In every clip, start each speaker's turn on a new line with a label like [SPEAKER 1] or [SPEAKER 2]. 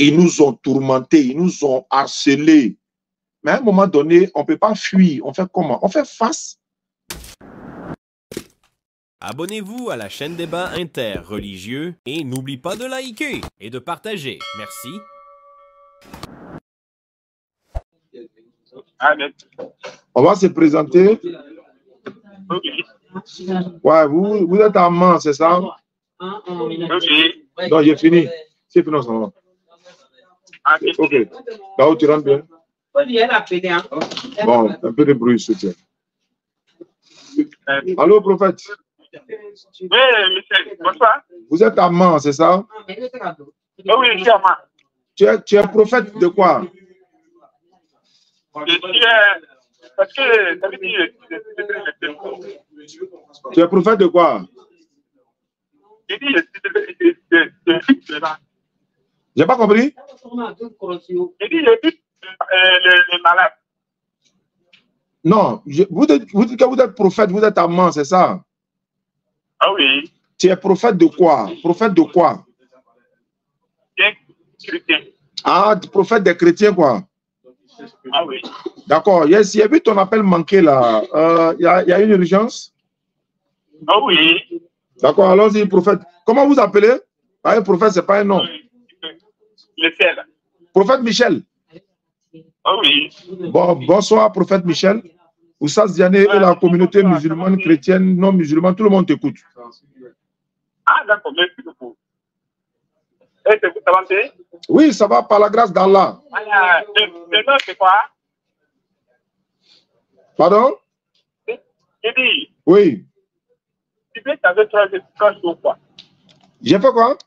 [SPEAKER 1] Ils nous ont tourmentés, ils nous ont harcelés. Mais à un moment donné, on ne peut pas fuir. On fait comment? On fait face.
[SPEAKER 2] Abonnez-vous à la chaîne Débat interreligieux et n'oublie pas de liker et de partager. Merci.
[SPEAKER 1] On va se présenter. Ouais, vous êtes à Mans, c'est ça? Non, j'ai fini. C'est fini, ça va. Ok. Là où tu rentres bien. Bon, un peu de bruit, soutien. Allô, prophète?
[SPEAKER 3] Oui, monsieur, bonsoir.
[SPEAKER 1] Vous êtes à Mans, c'est ça?
[SPEAKER 3] Oui, je suis à Mans.
[SPEAKER 1] Tu es prophète de quoi?
[SPEAKER 3] Je suis, parce que, ça veut dire,
[SPEAKER 1] tu es prophète de quoi?
[SPEAKER 3] je dis,
[SPEAKER 1] J'ai pas compris?
[SPEAKER 3] je dis, je dis, les malades.
[SPEAKER 1] Non, vous dites que vous êtes prophète, vous êtes à Mans, c'est ça?
[SPEAKER 3] Ah oui.
[SPEAKER 1] Tu es prophète de quoi? Prophète de quoi?
[SPEAKER 3] Des chrétiens.
[SPEAKER 1] Ah, prophète des chrétiens, quoi?
[SPEAKER 3] Ah oui.
[SPEAKER 1] D'accord. Yes, il y a vu ton appel manqué là. Il y a une urgence?
[SPEAKER 3] Ah oui.
[SPEAKER 1] D'accord, allons-y, prophète. Comment vous appelez? Ah, un prophète, ce n'est pas un nom.
[SPEAKER 3] Le ciel.
[SPEAKER 1] Prophète Michel.
[SPEAKER 3] Ah oui.
[SPEAKER 1] Bon, bonsoir, prophète Michel. Oussas Diané et la communauté musulmane, chrétienne, non musulmane, tout le monde t'écoute.
[SPEAKER 3] Ah, d'accord, merci beaucoup. Et c'est vous, ça va bien?
[SPEAKER 1] Oui, ça va par la grâce d'Allah.
[SPEAKER 3] Ah, le nom, c'est quoi?
[SPEAKER 1] Pardon?
[SPEAKER 3] J'ai dit,
[SPEAKER 1] Oui.
[SPEAKER 3] tu veux savoir trois choses, quoi?
[SPEAKER 1] J'ai fait quoi?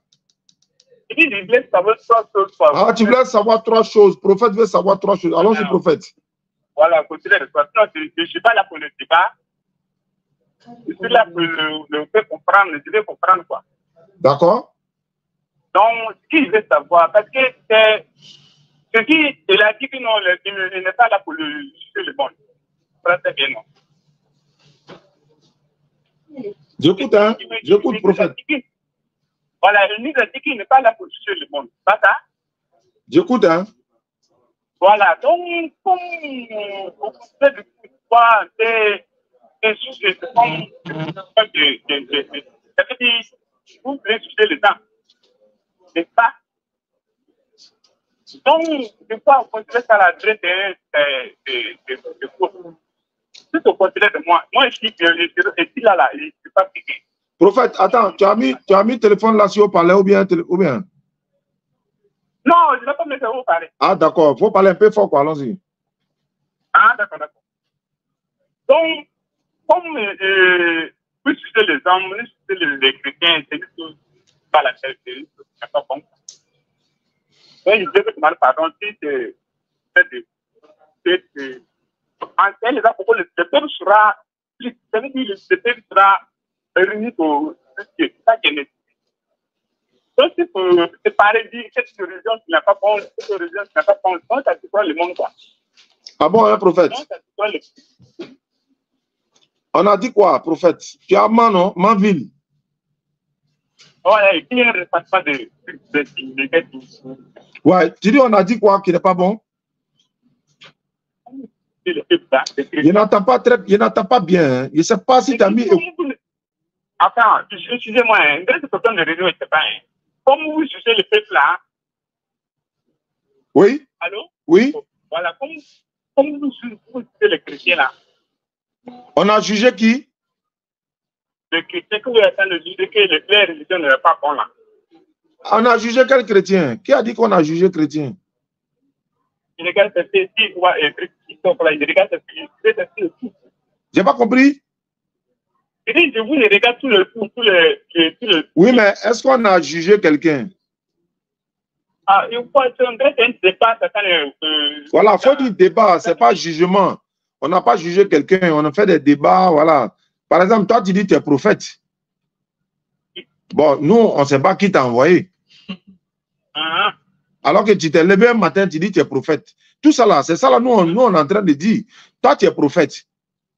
[SPEAKER 3] J'ai dit, je voulais savoir trois choses, quoi.
[SPEAKER 1] Ah, tu voulais savoir trois choses. Prophète veut savoir trois choses. Allons-y, prophète.
[SPEAKER 3] Voilà, continuez de quoi. Non, je ne suis pas là pour le débat. Je suis là pour le faire comprendre, je vais comprendre, quoi.
[SPEAKER 1] D'accord.
[SPEAKER 3] Donc, ce qu'il veut savoir, parce que c'est ce qu'il a dit que non, il n'est pas là pour le monde. Ça, c'est bien, non.
[SPEAKER 1] J'écoute, hein. J'écoute, prophète.
[SPEAKER 3] Voilà, il nous a dit qu'il n'est pas là pour juger le monde. Pas ça?
[SPEAKER 1] J'écoute, hein.
[SPEAKER 3] Voilà, donc, comme vous pouvez de pouvoir, c'est un sujet comme ça veut dire, vous voulez juger les gens. N'est-ce pas? Donc, des fois, on considère ça la dresse de faux. Si on considère de moi, je suis là, je ne suis pas piqué.
[SPEAKER 1] Prophète, attends, tu as mis le téléphone là sur haut-parleur ou bien?
[SPEAKER 3] Non, je ne vais pas me faire vous parler.
[SPEAKER 1] Ah, d'accord. Il faut parler un peu fort, quoi. Allons-y.
[SPEAKER 3] Ah, d'accord, d'accord. Donc, comme vous suivez les hommes, vous suivez les chrétiens, c'est une chose pas la tête, c'est une chose qui n'est pas bon. Donc, je veux demander pardon si c'est en tel état, pourquoi le peuple sera, ça veut dire le peuple sera réuni pour c'est ça qui est nécessaire. Donc, c'est pour séparer, dire cette religion qui n'a pas bon, cette religion qui n'a pas bon, donc ça détruit le monde, quoi.
[SPEAKER 1] Ah bon, hein, prophète?
[SPEAKER 3] Donc, ça détruit le...
[SPEAKER 1] On a dit quoi, prophète? Tu as Man, non? Manville.
[SPEAKER 3] Ouais, qui ne passe pas de
[SPEAKER 1] Ouais, tu dis on a dit quoi qui n'est pas bon? Il n'entend pas très, il n'entend pas bien. Hein. Je ne sais pas si tu as mis.
[SPEAKER 3] Attends, excusez-moi, un grand problème de réseau, c'est pas. Comme vous jugez le peuple là.
[SPEAKER 1] Oui.
[SPEAKER 3] Allô?
[SPEAKER 1] Oui.
[SPEAKER 3] Voilà, comme vous jugez les chrétiens là.
[SPEAKER 1] On a jugé qui?
[SPEAKER 3] Les chrétiens que vous êtes en train de juger que les religions ne sont pas bonnes là.
[SPEAKER 1] On a jugé quel chrétien? Qui a dit qu'on a jugé chrétien?
[SPEAKER 3] Je regarde ces filles, ils sont là, je regarde ces filles.
[SPEAKER 1] J'ai pas compris.
[SPEAKER 3] Je vous regarde tous les.
[SPEAKER 1] Oui, mais est-ce qu'on a jugé quelqu'un?
[SPEAKER 3] Ah, il faut être un débat.
[SPEAKER 1] Voilà, il faut dire débat, ce n'est pas jugement. On n'a pas jugé quelqu'un, on a fait des débats, voilà. Par exemple, toi, tu dis que tu es prophète. Bon, nous, on ne sait pas qui t'a envoyé. Alors que tu t'es levé un matin, tu dis que tu es prophète. Tout ça là, c'est ça là, nous, on est en train de dire. Toi, tu es prophète.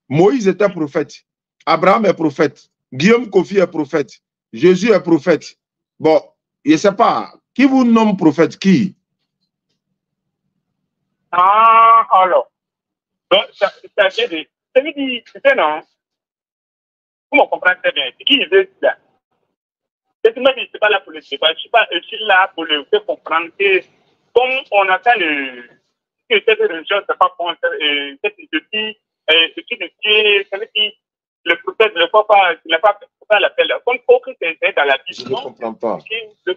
[SPEAKER 1] Moïse était prophète. Abraham est prophète. Guillaume Kofi est prophète. Jésus est prophète. Bon, je ne sais pas. Qui vous nomme prophète? Qui?
[SPEAKER 3] Ah, alors. Donc, ça veut dire, tu sais, non? Vous me comprenez très bien. C'est qui il veut ça? C'est moi, je ne suis pas là pour le débat. Je suis là pour le faire comprendre que, comme on attend que cette religion, c'est pas bon, cette idée, ce de Dieu, ça veut dire, le prophète ne n'a pas fait l'appel. Comme aucun c'est dans la Bible.
[SPEAKER 1] Je ne comprends pas.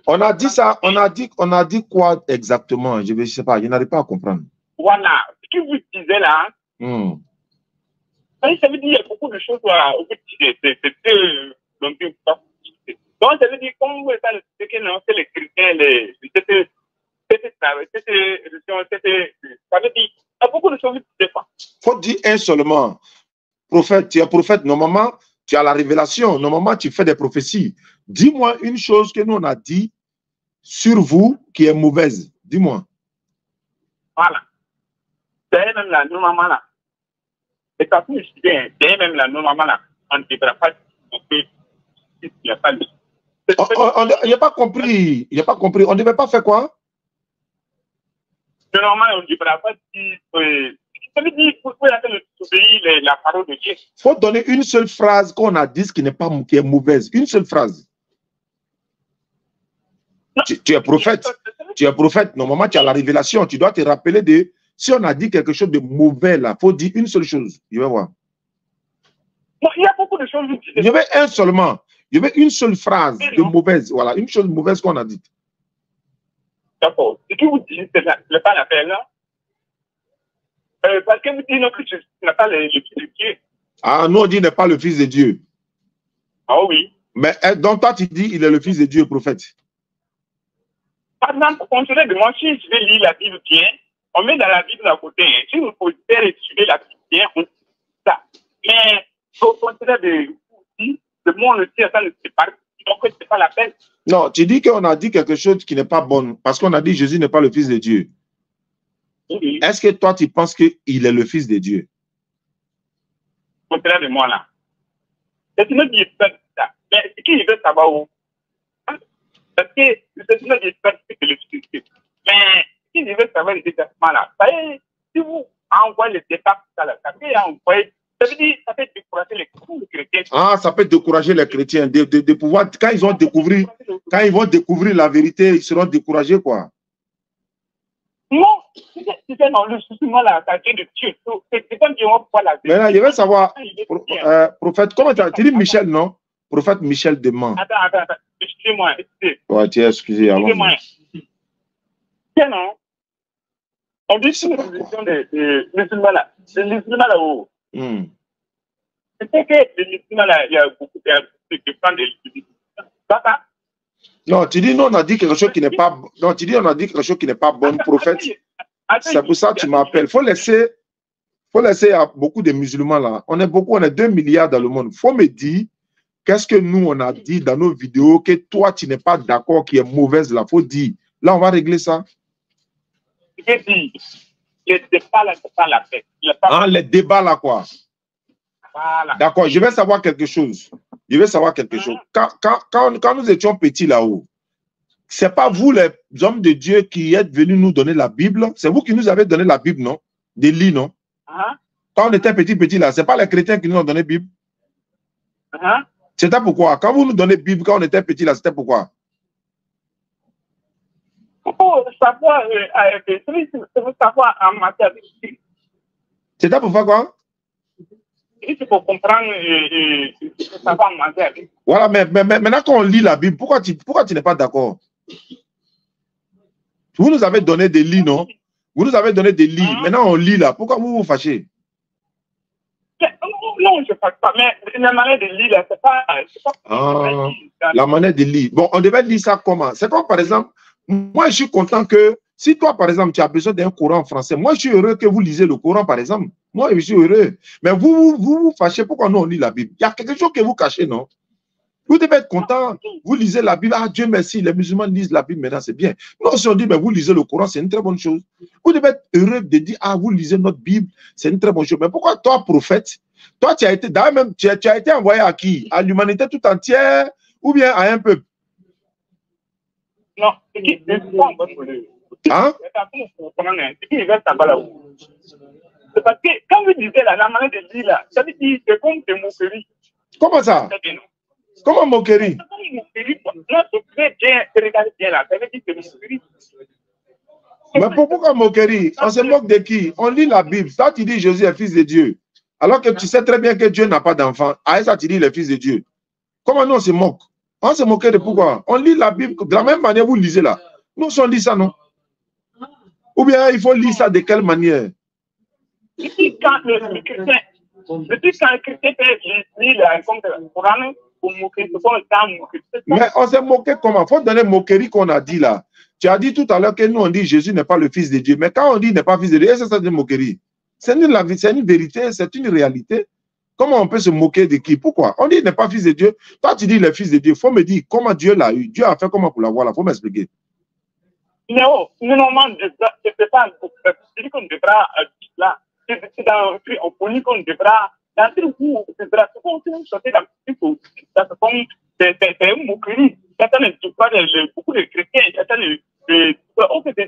[SPEAKER 1] On a dit ça, on a dit quoi exactement? Je ne sais pas, je n'arrive pas à comprendre.
[SPEAKER 3] Voilà. Ce que vous disiez là, ça veut dire qu'il y a beaucoup de choses à vous dire. Donc, ça veut dire, comme vous savez, c'est les chrétiens, ça veut dire, il y a beaucoup de choses qui se font.
[SPEAKER 1] Il faut dire un seulement. Prophète, tu es prophète, normalement, tu as la révélation, normalement, tu fais des prophéties. Dis-moi une chose que nous, on a dit sur vous qui est mauvaise. Dis-moi.
[SPEAKER 3] Voilà. C'est même là, nous, maman, là. Et ça peut bien, c'est même là, nous, maman, là. On ne devra pas dire qu'il n'y a pas de...
[SPEAKER 1] Il n'y a pas compris. Il n'y a pas compris. On ne devait pas faire quoi?
[SPEAKER 3] Normalement, on ne devra pas dire... Ça veut dire qu'il faut obéir la parole de Dieu.
[SPEAKER 1] Il faut donner une seule phrase qu'on a dit qui est mauvaise. Une seule phrase. Tu es prophète. Tu es prophète. Normalement, tu as la révélation. Tu dois te rappeler de... Si on a dit quelque chose de mauvais, là, il faut dire une seule chose. Je vais voir.
[SPEAKER 3] Non, il y a beaucoup de choses.
[SPEAKER 1] Je veux un seulement. Je veux une seule phrase de mauvaise. Voilà, une chose mauvaise qu'on a dite.
[SPEAKER 3] D'accord. Ce que vous dites, ce n'est pas l'appel, là. Parce que vous dites non, que je n'ai pas le fils de Dieu.
[SPEAKER 1] Ah, nous, on dit n'est pas le fils de Dieu.
[SPEAKER 3] Ah oui.
[SPEAKER 1] Mais donc, toi, tu dis il est le fils de Dieu, prophète.
[SPEAKER 3] Par exemple, considérez de moi, si je vais lire la Bible bien, on met dans la Bible à côté. Si vous pouvez étudier la Bible bien, on dit ça. Mais, au contraire de moi, on le dit, ça ne se pas. Donc, ce n'est pas la peine.
[SPEAKER 1] Non, tu dis qu'on a dit quelque chose qui n'est pas bon. Parce qu'on a dit Jésus n'est pas le fils de Dieu.
[SPEAKER 3] Oui.
[SPEAKER 1] Est-ce que toi, tu penses qu'il est le fils de Dieu?
[SPEAKER 3] Au contraire de moi, là. C'est une vie ça. Mais ce qu'il veut savoir où? Parce que c'est une vie que le fils de Dieu. Mais ce qu'il veut savoir exactement là, si vous envoyez le départ, ça peut envoyer. Ça veut dire ça peut décourager les chrétiens. Ah,
[SPEAKER 1] ça peut décourager les chrétiens de pouvoir, quand ils vont découvrir la vérité, ils seront découragés, quoi.
[SPEAKER 3] Non, c'est non, le souci, moi, la qualité de Dieu. C'est comme dire, on voit la vérité.
[SPEAKER 1] Maintenant, je veux savoir, prophète, comment tu dis Michel, non? Prophète Michel Deman.
[SPEAKER 3] Attends, excusez-moi.
[SPEAKER 1] Ouais, tu es excusé.
[SPEAKER 3] Excusez-moi. C'est non. On dit sur la religion des musulmans là. Les musulmans là-haut. C'est que les musulmans là, il y a beaucoup de gens de musulmans.
[SPEAKER 1] Non, tu dis, non, on a dit quelque chose qui n'est pas... Non, tu dis, on a dit quelque chose qui n'est pas bon, prophète. C'est pour ça que tu m'appelles. Il faut laisser à beaucoup de musulmans là. On est beaucoup, on est 2 milliards dans le monde. Il faut me dire, qu'est-ce que nous, on a dit dans nos vidéos que toi, tu n'es pas d'accord, qui est mauvaise là. Il faut dire. Là, on va régler ça.
[SPEAKER 3] Je dis, les débats là, c'est pas la paix.
[SPEAKER 1] Ah, les débats là, quoi.
[SPEAKER 3] Voilà.
[SPEAKER 1] D'accord, je vais savoir quelque chose. Quand nous étions petits là-haut, c'est pas vous les hommes de Dieu qui êtes venus nous donner la Bible. C'est vous qui nous avez donné la Bible, non? Des lits, non? Quand on était petits là, c'est pas les chrétiens qui nous ont donné la Bible. C'était pourquoi? Quand vous nous donnez la Bible, quand on était petits là, c'était pourquoi?
[SPEAKER 3] Pour savoir, savoir en matière de...
[SPEAKER 1] C'était pour faire quoi?
[SPEAKER 3] C'est pour comprendre savoir en matière de...
[SPEAKER 1] Voilà, mais maintenant qu'on lit la Bible, pourquoi tu n'es pas d'accord? Vous nous avez donné des lits, non? Vous nous avez donné des lits. Maintenant, on lit là. Pourquoi vous vous fâchez?
[SPEAKER 3] Non, je ne fâche pas. Mais la manière de lire là, c'est pas...
[SPEAKER 1] la manière de lire. Bon, on devait lire ça comment? C'est comme, par exemple, moi, je suis content que si toi, par exemple, tu as besoin d'un Coran français, moi, je suis heureux que vous lisez le Coran, par exemple. Moi, je suis heureux. Mais vous fâchez. Pourquoi nous, on lit la Bible? Il y a quelque chose que vous cachez, non? Vous devez être content. Vous lisez la Bible. Ah, Dieu merci, les musulmans lisent la Bible maintenant, c'est bien. Nous, si on dit, mais vous lisez le Coran, c'est une très bonne chose. Vous devez être heureux de dire, ah, vous lisez notre Bible, c'est une très bonne chose. Mais pourquoi toi, prophète, toi, tu as été, même, tu as été envoyé à qui? À l'humanité tout entière ou bien à un peuple?
[SPEAKER 3] Non, c'est qui?
[SPEAKER 1] Hein?
[SPEAKER 3] C'est parce que quand vous disiez la manière de dire là, ça veut dire c'est comme des moqueries.
[SPEAKER 1] Comment ça? Comment moquerie?
[SPEAKER 3] C'est comme une moquerie. Là, c'est bien, regardez bien là, ça veut dire que c'est moquerie.
[SPEAKER 1] Mais pourquoi moquerie? On se moque de qui? On lit la Bible. Ça, tu dis Jésus est fils de Dieu. Alors que tu sais très bien que Dieu n'a pas d'enfant. À ça, tu dis le fils de Dieu. Comment nous on se moque? On se moque de pourquoi? On lit la Bible de la même manière vous lisez là. Nous, on lit ça, non? Ou bien il faut lire ça de quelle manière?
[SPEAKER 3] Depuis quand le chrétien fait lire comme le Coran pour moquer, c'est comme le temps moquer.
[SPEAKER 1] Mais on s'est moqué comment? Il faut donner moquerie qu'on a dit là. Tu as dit tout à l'heure que nous on dit Jésus n'est pas le fils de Dieu. Mais quand on dit n'est pas fils de Dieu, c'est ça une moquerie. C'est une vérité, c'est une réalité. Comment on peut se moquer de qui? Pourquoi? On dit n'est pas fils de Dieu. Toi tu dis le fils de Dieu. Il faut me dire comment Dieu l'a eu. Dieu a fait comment pour l'avoir là? Il faut m'expliquer.
[SPEAKER 3] Non, normalement, je ne sais pas. Je dis qu'on devra là. C'est dans on poli qu'on devra. Dans ce coup, c'est comme si on sortait dans le coup. C'est une moquerie. Beaucoup de chrétiens, on peut dire,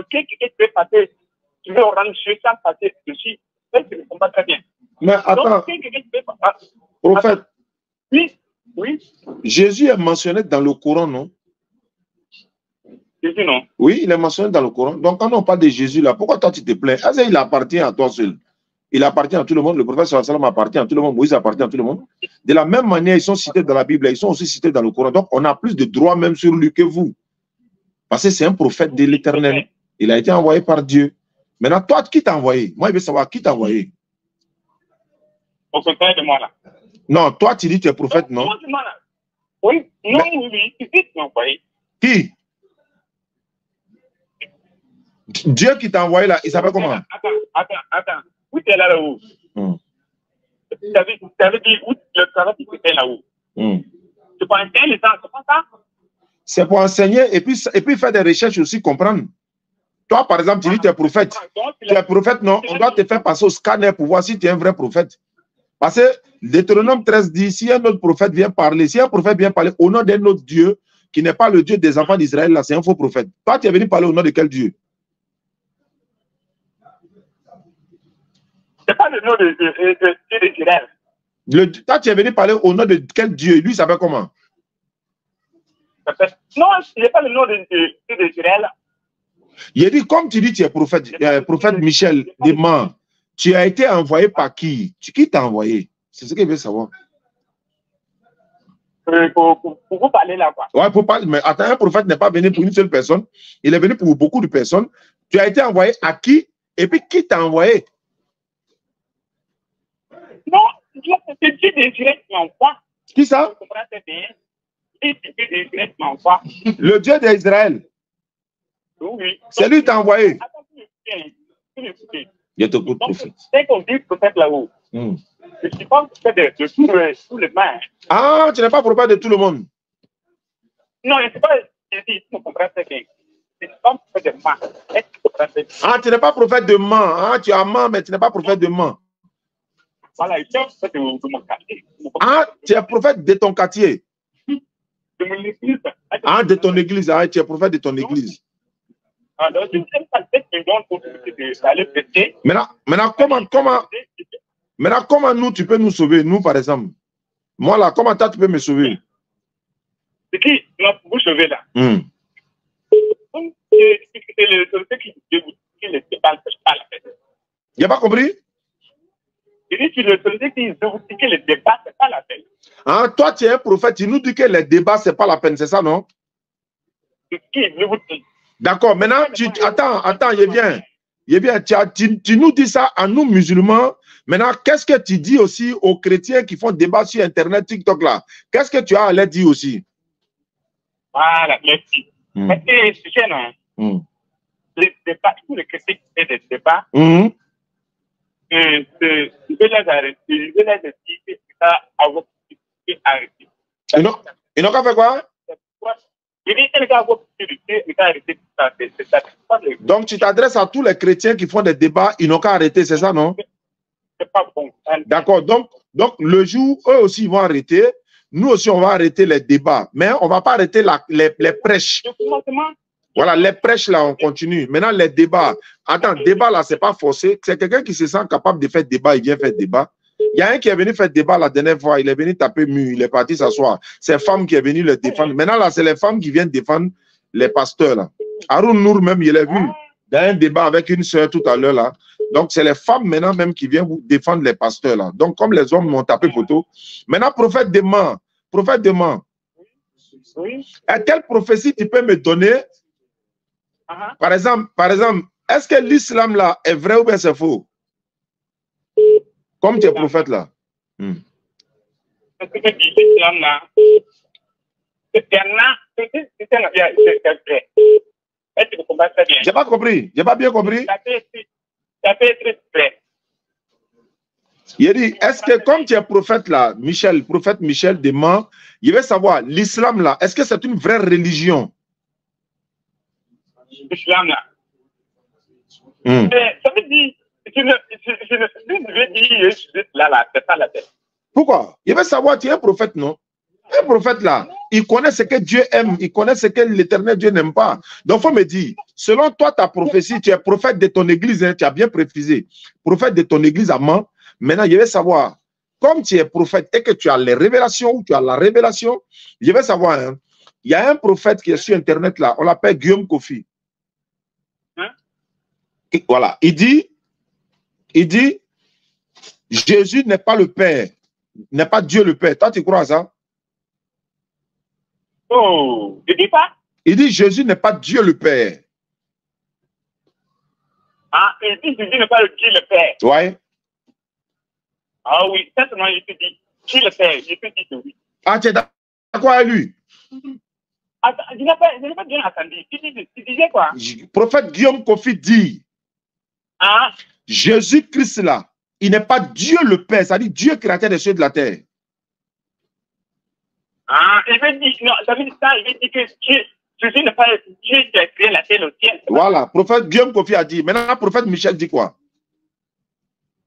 [SPEAKER 3] qu'est-ce qui peut passer? Tu veux rendre chez ça, passer dessus. Ça, je ne comprends pas très bien.
[SPEAKER 1] Mais attends, prophète.
[SPEAKER 3] Oui, oui.
[SPEAKER 1] Jésus est mentionné dans le Coran, non?
[SPEAKER 3] Jésus, non.
[SPEAKER 1] Oui, il est mentionné dans le Coran. Donc, quand on parle de Jésus, là, pourquoi toi tu te plains? Est-ce qu'il appartient à toi seul? Il appartient à tout le monde. Le prophète sallam appartient à tout le monde. Moïse appartient à tout le monde. De la même manière, ils sont cités dans la Bible, ils sont aussi cités dans le Coran. Donc, on a plus de droits même sur lui que vous. Parce que c'est un prophète de l'Éternel. Il a été envoyé par Dieu. Maintenant, toi, qui t'a envoyé? Moi, je veux savoir qui t'a envoyé.
[SPEAKER 3] Au contraire de moi, là.
[SPEAKER 1] Non, toi, tu dis que tu es prophète, non?
[SPEAKER 3] Oui, non, oui, tu dis que tu m'as envoyé.
[SPEAKER 1] Qui? Dieu qui t'a envoyé là, il s'appelle comment?
[SPEAKER 3] Attends. Où tu es là-haut? Ça veut dire où le travail qui était là-haut? Tu peux enseigner les gens, c'est pas ça?
[SPEAKER 1] C'est pour enseigner et puis faire des recherches aussi, comprendre. Toi, par exemple, tu dis que tu es prophète. Tu es prophète, non? On doit te faire passer au scanner pour voir si tu es un vrai prophète. Parce que Deutéronome 13 dit, si un autre prophète vient parler, si un prophète vient parler au nom d'un autre Dieu, qui n'est pas le Dieu des enfants d'Israël, là, c'est un faux prophète. Toi, tu es venu parler au nom de quel Dieu?
[SPEAKER 3] C'est pas le nom de Israël.
[SPEAKER 1] Toi, tu es venu parler au nom de quel Dieu? Lui, il s'appelle comment?
[SPEAKER 3] Non, ce n'est pas le nom de Israël.
[SPEAKER 1] Il dit, comme tu dis, tu es prophète Michel Desmans, tu as été envoyé par qui? Qui t'a envoyé? C'est ce qu'il veut savoir.
[SPEAKER 3] Pour vous parler là, quoi.
[SPEAKER 1] Ouais, pour parler. Mais attends, un prophète n'est pas venu pour une seule personne. Il est venu pour beaucoup de personnes. Tu as été envoyé à qui? Et puis, qui t'a envoyé?
[SPEAKER 3] Non, c'est Dieu d'Israël qui m'envoie.
[SPEAKER 1] Qui ça? Le Dieu d'Israël.
[SPEAKER 3] Oui.
[SPEAKER 1] C'est lui qui t'a envoyé.
[SPEAKER 3] Je t'écoute, prophète. Dès qu'on dit prophète là-haut, je ne suis pas prophète de tout le monde.
[SPEAKER 1] Ah, tu n'es pas prophète de tout le monde.
[SPEAKER 3] Non, je ne sais pas. Je dis, tu comprends très bien. Je ne suis pas prophète de moi.
[SPEAKER 1] Ah, tu n'es pas prophète de Man. Ah, tu as Man, mais tu n'es pas prophète de Man.
[SPEAKER 3] Voilà, je suis prophète de mon quartier.
[SPEAKER 1] Ah, tu es prophète de ton quartier.
[SPEAKER 3] De mon église.
[SPEAKER 1] Ah, de ton église. Ah, tu es prophète de ton église.
[SPEAKER 3] Alors, je ne sais pas si d'aller prêcher.
[SPEAKER 1] Maintenant, comment nous, tu peux nous sauver, nous, par exemple? Moi, là, comment toi, tu peux me sauver?
[SPEAKER 3] C'est qui vous sauver, là? C'est le qui ne sait pas la peine.
[SPEAKER 1] Il n'a pas compris?
[SPEAKER 3] Je dis que le soldat qui vous dit que le débat, ce n'est pas la peine.
[SPEAKER 1] Ah, toi, tu es un prophète, tu nous dis que les débats, ce n'est pas la peine, c'est ça, non?
[SPEAKER 3] C'est qui je vous dis.
[SPEAKER 1] D'accord, maintenant, attends, il est bien. Tu nous dis ça à nous, musulmans. Maintenant, qu'est-ce que tu dis aussi aux chrétiens qui font débat sur Internet, TikTok, là? Qu'est-ce que tu as à leur dire aussi?
[SPEAKER 3] Voilà, merci. Parce que, c'est non? Les débats, tous les chrétiens qui font des débats, je vais les arrêter. Je vais les dire que ça a arrêté.
[SPEAKER 1] Ils n'ont qu'à faire quoi? Donc, tu t'adresses à tous les chrétiens qui font des débats, ils n'ont qu'à arrêter, c'est ça, non?
[SPEAKER 3] C'est pas bon.
[SPEAKER 1] D'accord. Donc, le jour, eux aussi, ils vont arrêter. Nous aussi, on va arrêter les débats. Mais on ne va pas arrêter les prêches. Voilà, les prêches là, on continue. Maintenant, les débats. Attends, débat là, c'est pas forcé. C'est quelqu'un qui se sent capable de faire débat, il vient faire débat. Il y a un qui est venu faire débat la dernière fois, il est venu taper mur, il est parti s'asseoir. C'est femme qui est venue le défendre. Maintenant, là, c'est les femmes qui viennent défendre les pasteurs là. Haroun Nour même, il est vu dans un débat avec une soeur tout à l'heure là. Donc, c'est les femmes maintenant même qui viennent vous défendre les pasteurs là. Donc, comme les hommes m'ont tapé photo, maintenant, prophète dément. Prophète dément.
[SPEAKER 3] Oui.
[SPEAKER 1] Quelle prophétie tu peux me donner? Par exemple, est-ce que l'islam là est vrai ou bien c'est faux? Comme tu es prophète là.
[SPEAKER 3] Ce que tu dis, l'islam là, c'est vrai.
[SPEAKER 1] J'ai pas compris. J'ai pas bien compris.
[SPEAKER 3] Ça peut être vrai.
[SPEAKER 1] Il dit, est-ce que comme tu es prophète là, Michel, prophète Michel dément, il veut savoir, l'islam là, est-ce que c'est une vraie religion?
[SPEAKER 3] L'islam là. Ça veut dire, je ne veux dire là, c'est pas la tête.
[SPEAKER 1] Pourquoi? Il veut savoir, tu es un prophète, non? Un prophète là, il connaît ce que Dieu aime, il connaît ce que l'éternel Dieu n'aime pas. Donc, il faut me dire, selon toi, ta prophétie, tu es prophète de ton église, hein, tu as bien précisé, prophète de ton église à Mans. Maintenant, je veux savoir, comme tu es prophète et que tu as les révélations, ou tu as la révélation, je veux savoir, hein, il y a un prophète qui est sur Internet là, on l'appelle Guillaume Kofi. Et voilà, il dit, Jésus n'est pas le Père, n'est pas Dieu le Père. Toi, tu crois à ça?
[SPEAKER 3] Oh, il dit pas?
[SPEAKER 1] Il dit, Jésus n'est pas Dieu le Père.
[SPEAKER 3] Ah, il dit, Jésus n'est pas Dieu le Père.
[SPEAKER 1] Ouais.
[SPEAKER 3] Ah oui, certainement, je te dis, Dieu le Père, je te dis que oui.
[SPEAKER 1] Ah, tu es d'accord avec lui?
[SPEAKER 3] Attends, je n'ai pas bien entendu. Tu disais quoi?
[SPEAKER 1] Prophète Guillaume Kofi dit, Jésus-Christ là, il n'est pas Dieu le Père, c'est-à-dire Dieu créateur des cieux et de la terre.
[SPEAKER 3] Ah, il veut dire, non, ça veut dire ça, il veut dire que Jésus n'est pas Dieu qui a créé la terre et le ciel.
[SPEAKER 1] Voilà, prophète Guillaume Kofi a dit. Maintenant, prophète Michel dit quoi?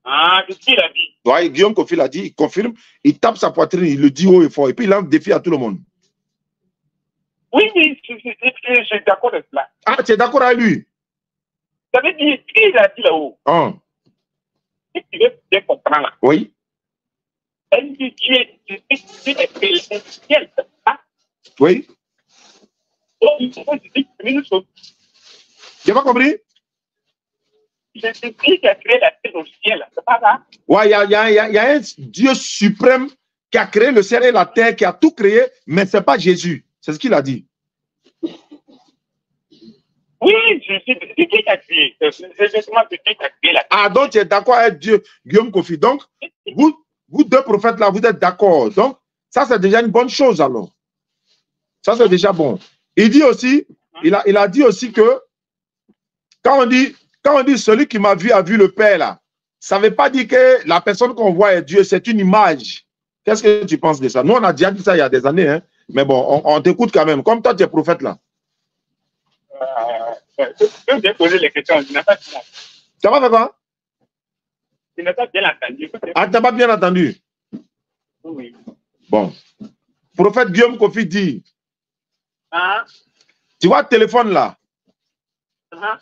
[SPEAKER 3] Ah, c'est ce qu'il a dit.
[SPEAKER 1] Ouais, Guillaume Kofi l'a dit, il confirme, il tape sa poitrine, il le dit haut et fort, et puis il lance défi à tout le monde.
[SPEAKER 3] Oui, je suis d'accord avec cela.
[SPEAKER 1] Ah, tu es d'accord avec lui?
[SPEAKER 3] Ça veut dire, ce qu'il a dit là-haut, si tu veux bien comprendre là.
[SPEAKER 1] Oui.
[SPEAKER 3] Elle dit Dieu est créé le ciel, c'est ça?
[SPEAKER 1] Oui.
[SPEAKER 3] Donc, il faut dire une chose.
[SPEAKER 1] Tu n'as pas compris?
[SPEAKER 3] C'est Dieu qui a créé la terre et le ciel, c'est pas ça?
[SPEAKER 1] Ouais, il y a un Dieu suprême qui a créé le ciel et la terre, qui a tout créé, mais ce n'est pas Jésus. C'est ce qu'il a dit.
[SPEAKER 3] Oui, c'est Dieu qui a créé. C'est justement Dieu qui a créé la terre.
[SPEAKER 1] Ah, donc tu es d'accord avec Dieu, Guillaume Kofi. Donc, vous deux prophètes là, vous êtes d'accord. Donc, ça c'est déjà une bonne chose alors. Ça c'est déjà bon. Il dit aussi, il a dit aussi que, quand on dit celui qui m'a vu a vu le Père là, ça ne veut pas dire que la personne qu'on voit est Dieu, c'est une image. Qu'est-ce que tu penses de ça? Nous, on a déjà dit ça il y a des années, hein? Mais bon, on t'écoute quand même. Comme toi, tu es prophète là.
[SPEAKER 3] Je vais poser les questions. Je n'ai pas dit.
[SPEAKER 1] Ça va faire quoi?
[SPEAKER 3] Je n'ai pas bien entendu.
[SPEAKER 1] Ah, tu n'as pas bien entendu?
[SPEAKER 3] Oui.
[SPEAKER 1] Bon. Prophète Guillaume Kofi dit, tu vois le téléphone là,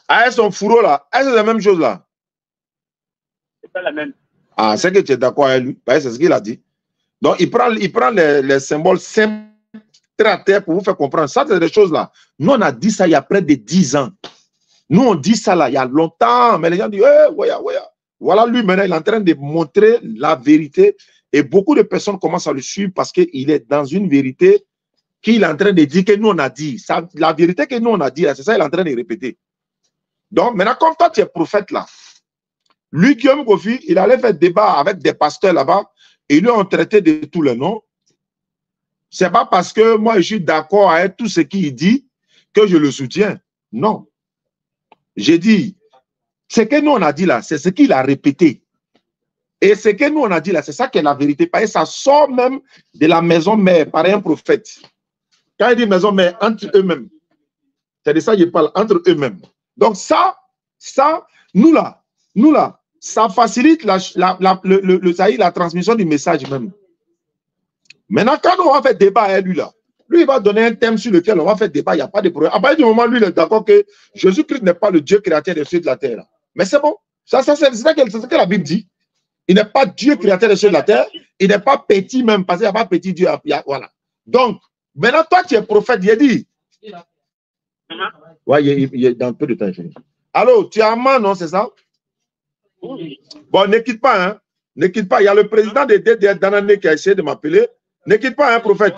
[SPEAKER 1] avec son fourreau là, est-ce que c'est la même chose là?
[SPEAKER 3] C'est pas la même.
[SPEAKER 1] Ah, c'est que tu es d'accord avec lui. C'est ce qu'il a dit. Donc, il prend les symboles simples à terre pour vous faire comprendre. Ça, c'est des choses là. Nous, on a dit ça il y a près de 10 ans. Nous, on dit ça là il y a longtemps. Mais les gens disent, voilà, lui maintenant, il est en train de montrer la vérité. Et beaucoup de personnes commencent à le suivre parce qu'il est dans une vérité qu'il est en train de dire que nous, on a dit. Ça, la vérité que nous, on a dit, c'est ça qu'il est en train de répéter. Donc, maintenant, comme toi, tu es prophète là, lui, Guillaume Kofi, il allait faire débat avec des pasteurs là-bas et ils lui ont traité de tous les noms. C'est pas parce que moi, je suis d'accord avec tout ce qu'il dit que je le soutiens. Non. J'ai dit, ce que nous, on a dit là, c'est ce qu'il a répété. Et ce que nous, on a dit là, c'est ça qui est la vérité. Parce que ça sort même de la maison mère par un prophète. Quand il dit maison mère, entre eux-mêmes. C'est de ça que je parle, entre eux-mêmes. Donc ça, nous là, ça facilite la transmission du message même. Maintenant, quand on va faire débat avec lui là, Lui, il va donner un thème sur lequel on va faire débat, il n'y a pas de problème. À partir du moment où lui, il est d'accord que Jésus-Christ n'est pas le Dieu créateur des cieux et de la terre. Mais c'est bon. C'est ce que la Bible dit. Il n'est pas Dieu créateur des cieux et de la terre. Il n'est pas petit même, parce qu'il n'y a pas petit Dieu. Voilà. Donc, maintenant, toi, tu es prophète, il a dit. Ouais, il est dans peu de temps. Allô, tu es Amman, non, c'est ça? Bon, ne quitte pas, hein. Ne quitte pas. Il y a le président de DDR Danané qui a essayé de m'appeler. Ne quitte pas, hein, prophète.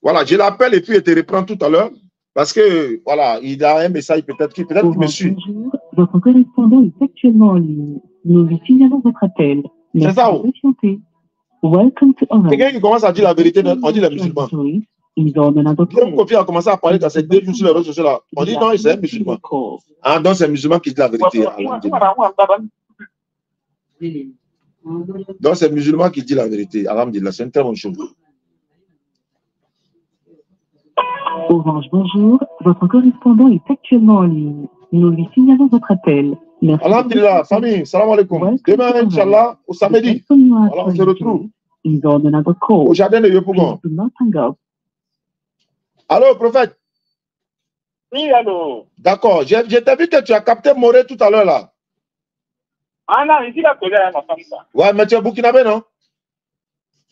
[SPEAKER 1] Voilà, je l'appelle et puis il te reprend tout à l'heure. Parce que, voilà, il a un message peut-être qu'il me suit.
[SPEAKER 4] Bonjour, votre correspondant est actuellement en ligne. Nous lui signalons votre appel.
[SPEAKER 1] C'est ça, oh.
[SPEAKER 4] Welcome to Orange.
[SPEAKER 1] Quelqu'un qui commence à dire la vérité, on dit les musulmans. Comme Kofi a commencé à parler dans ces 2 jours sur les réseaux sociaux là, on dit non, c'est un musulman. Ah, donc c'est un musulman qui dit la vérité. Donc c'est un musulman qui dit la vérité. Alhamdulillah, c'est une très bonne chose.
[SPEAKER 4] Orange, bonjour. Votre correspondant est actuellement en ligne. Nous lui signalons votre appel. Merci.
[SPEAKER 1] Alhamdulillah, famille, salam alaikum. Demain, Inch'Allah, au samedi, alors on se retrouve au jardin de Yopougon. Allô, prophète?
[SPEAKER 3] Oui, allô.
[SPEAKER 1] D'accord, j'ai vu que tu as capté Moré tout à l'heure là.
[SPEAKER 3] Ah non, ici, la colère, ma femme, ça.
[SPEAKER 1] Ouais, mais tu es burkinabé, non?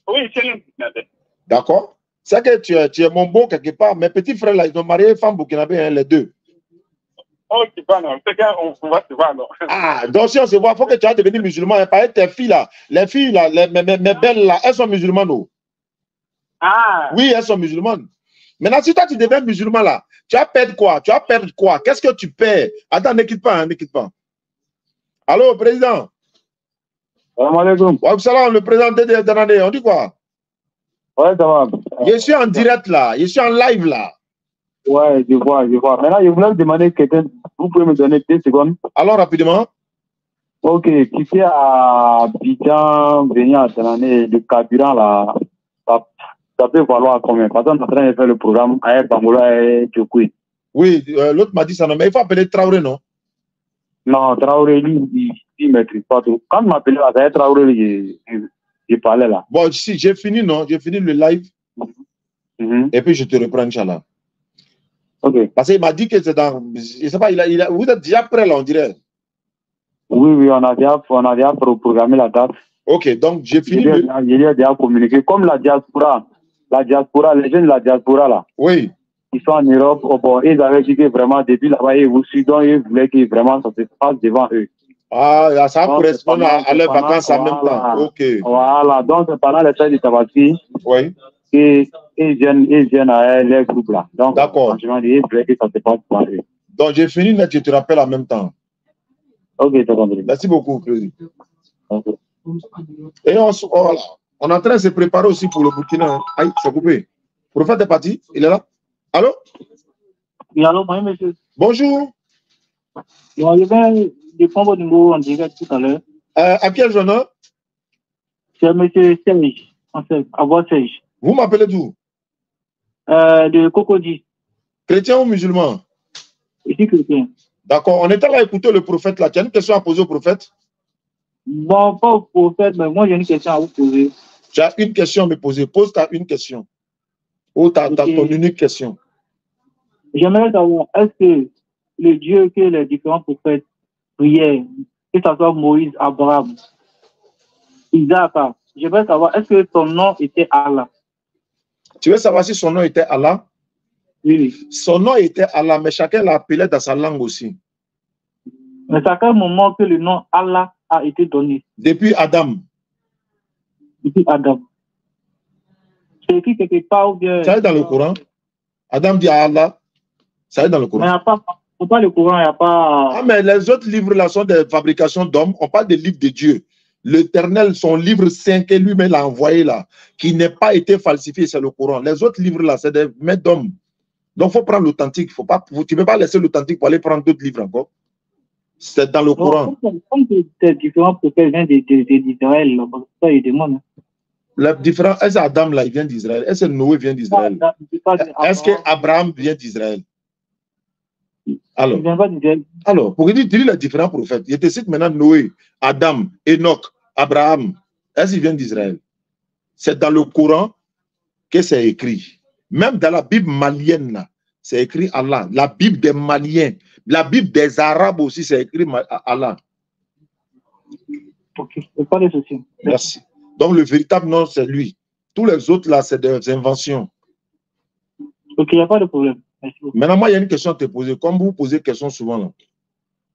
[SPEAKER 3] Oui, c'est un burkinabé.
[SPEAKER 1] D'accord. C'est que tu es mon beau quelque part. Mes petits frères là, ils ont marié femme burkinabé, hein, les deux.
[SPEAKER 3] Oh, tu vois, non. C'est qu'on va se voir, non.
[SPEAKER 1] Ah, donc si on se voit, il faut que tu vas devenir musulman. Hein. Par exemple, tes filles là, les filles là, mes belles là, elles sont musulmanes. Oh.
[SPEAKER 3] Ah.
[SPEAKER 1] Oui, elles sont musulmanes. Maintenant, si toi tu deviens musulman là, tu vas perdre quoi? Tu vas perdre quoi? Qu'est-ce que tu perds? Attends, ne quitte pas, hein, ne quitte pas. Allô, président?
[SPEAKER 5] Salam alaikum.
[SPEAKER 1] Wa salam, le président de Danané, on dit quoi?
[SPEAKER 5] Ouais, ça va.
[SPEAKER 1] Je suis en direct là, je suis en live là.
[SPEAKER 5] Ouais, je vois. Maintenant, je voulais me demander quelqu'un, vous pouvez me donner 2 secondes?
[SPEAKER 1] Alors, rapidement.
[SPEAKER 5] Ok, qui fait à Abidjan, venir à Danané, le carburant là, ça peut valoir combien? Parce qu'on est en train de faire le programme avec Bangola et Tchokoui.
[SPEAKER 1] Oui, l'autre m'a dit ça, non, mais il faut appeler Traoré, non?
[SPEAKER 5] Non, Traoré, lui, il ne maîtrise pas tout. Quand il m'appelait, c'est Traoré, je parlais là.
[SPEAKER 1] Bon, si, j'ai fini, non? J'ai fini le live. Et puis je te reprends, Inch'Allah.
[SPEAKER 5] Ok.
[SPEAKER 1] Parce qu'il m'a dit que c'est dans. Je ne sais pas, vous êtes déjà prêt là, on dirait.
[SPEAKER 5] Oui, on a déjà programmé la date.
[SPEAKER 1] Ok, donc j'ai fini.
[SPEAKER 5] Je lui ai déjà communiqué. Comme la diaspora, les jeunes de la diaspora là.
[SPEAKER 1] Oui.
[SPEAKER 5] Ils sont en Europe, bon, ils avaient dit que vraiment, depuis là-bas, ils vous suivent, donc ils voulaient que vraiment ça se passe devant eux.
[SPEAKER 1] Ah, ça correspond à leurs vacances en même temps. Ok.
[SPEAKER 5] Voilà, donc pendant les fêtes de Tabaski,
[SPEAKER 1] oui.
[SPEAKER 5] Ils viennent à les groupes là. Donc,
[SPEAKER 1] d'accord.
[SPEAKER 5] Franchement, ils voulaient que ça se passe par eux.
[SPEAKER 1] Donc, j'ai fini, mais je te rappelle en même temps.
[SPEAKER 5] Ok, c'est compris.
[SPEAKER 1] Merci beaucoup, président.
[SPEAKER 5] Okay.
[SPEAKER 1] Et on est en train de se préparer aussi pour le Burkina. Aïe, c'est coupé. Le prophète est parti, il est là. Allô?
[SPEAKER 6] Oui, allô, moi, monsieur.
[SPEAKER 1] Bonjour.
[SPEAKER 6] Bon, je vais prendre votre numéro en direct tout à l'heure.
[SPEAKER 1] À quel journal?
[SPEAKER 6] C'est monsieur Serge, en fait, à voir Serge.
[SPEAKER 1] Vous m'appelez d'où?
[SPEAKER 6] De Cocody.
[SPEAKER 1] Chrétien ou musulman?
[SPEAKER 6] Je suis chrétien.
[SPEAKER 1] D'accord, on était là à écouter le prophète là. Tu as une question à poser au prophète?
[SPEAKER 6] Bon, pas au prophète, mais moi j'ai une question à vous poser.
[SPEAKER 1] Tu as une question à me poser. Pose-ta une question. Ou ton unique question.
[SPEAKER 6] J'aimerais savoir, est-ce que le Dieu que les différents prophètes priaient, que ce soit Moïse, Abraham, Isaac, j'aimerais savoir, est-ce que son nom était Allah?
[SPEAKER 1] Tu veux savoir si son nom était Allah?
[SPEAKER 6] Oui.
[SPEAKER 1] Son nom était Allah, mais chacun l'appelait dans sa langue aussi.
[SPEAKER 6] Mais c'est à quel moment que le nom Allah a été donné?
[SPEAKER 1] Depuis Adam.
[SPEAKER 6] Depuis Adam. C'est écrit quelque part ou bien...
[SPEAKER 1] Ça est dans le Coran. Adam dit à Allah. Ça est dans le Coran.
[SPEAKER 6] Mais il n'y a pas le Coran, il n'y a pas...
[SPEAKER 1] Ah, mais les autres livres là sont des fabrications d'hommes. On parle des livres de Dieu. L'Éternel, son livre saint que lui-même a envoyé là, qui n'a pas été falsifié, c'est le Coran. Les autres livres là, c'est des maîtres d'hommes. Donc, il faut prendre l'authentique. Tu ne peux pas laisser l'authentique pour aller prendre d'autres livres encore. C'est dans le Coran.
[SPEAKER 6] Comme ces différents prophètes viennent d'Israël, ça, il demande.
[SPEAKER 1] Les différents, est-ce qu'Adam là, il vient d'Israël? Est-ce que Noé vient d'Israël? Est-ce qu'Abraham vient d'Israël? Alors, pour dire les différents prophètes, je te cite maintenant Noé, Adam, Enoch, Abraham. Est-ce qu'ils viennent d'Israël? C'est dans le Coran que c'est écrit. Même dans la Bible malienne, là, c'est écrit Allah. La Bible des Maliens, la Bible des Arabes aussi, c'est écrit Allah.
[SPEAKER 6] Ok, pas de souci.
[SPEAKER 1] Merci. Donc, le véritable nom, c'est lui. Tous les autres, là, c'est des inventions.
[SPEAKER 6] Ok, il n'y a pas de problème. Merci beaucoup.
[SPEAKER 1] Maintenant, moi, il y a une question à te poser. Comme vous posez question souvent, là.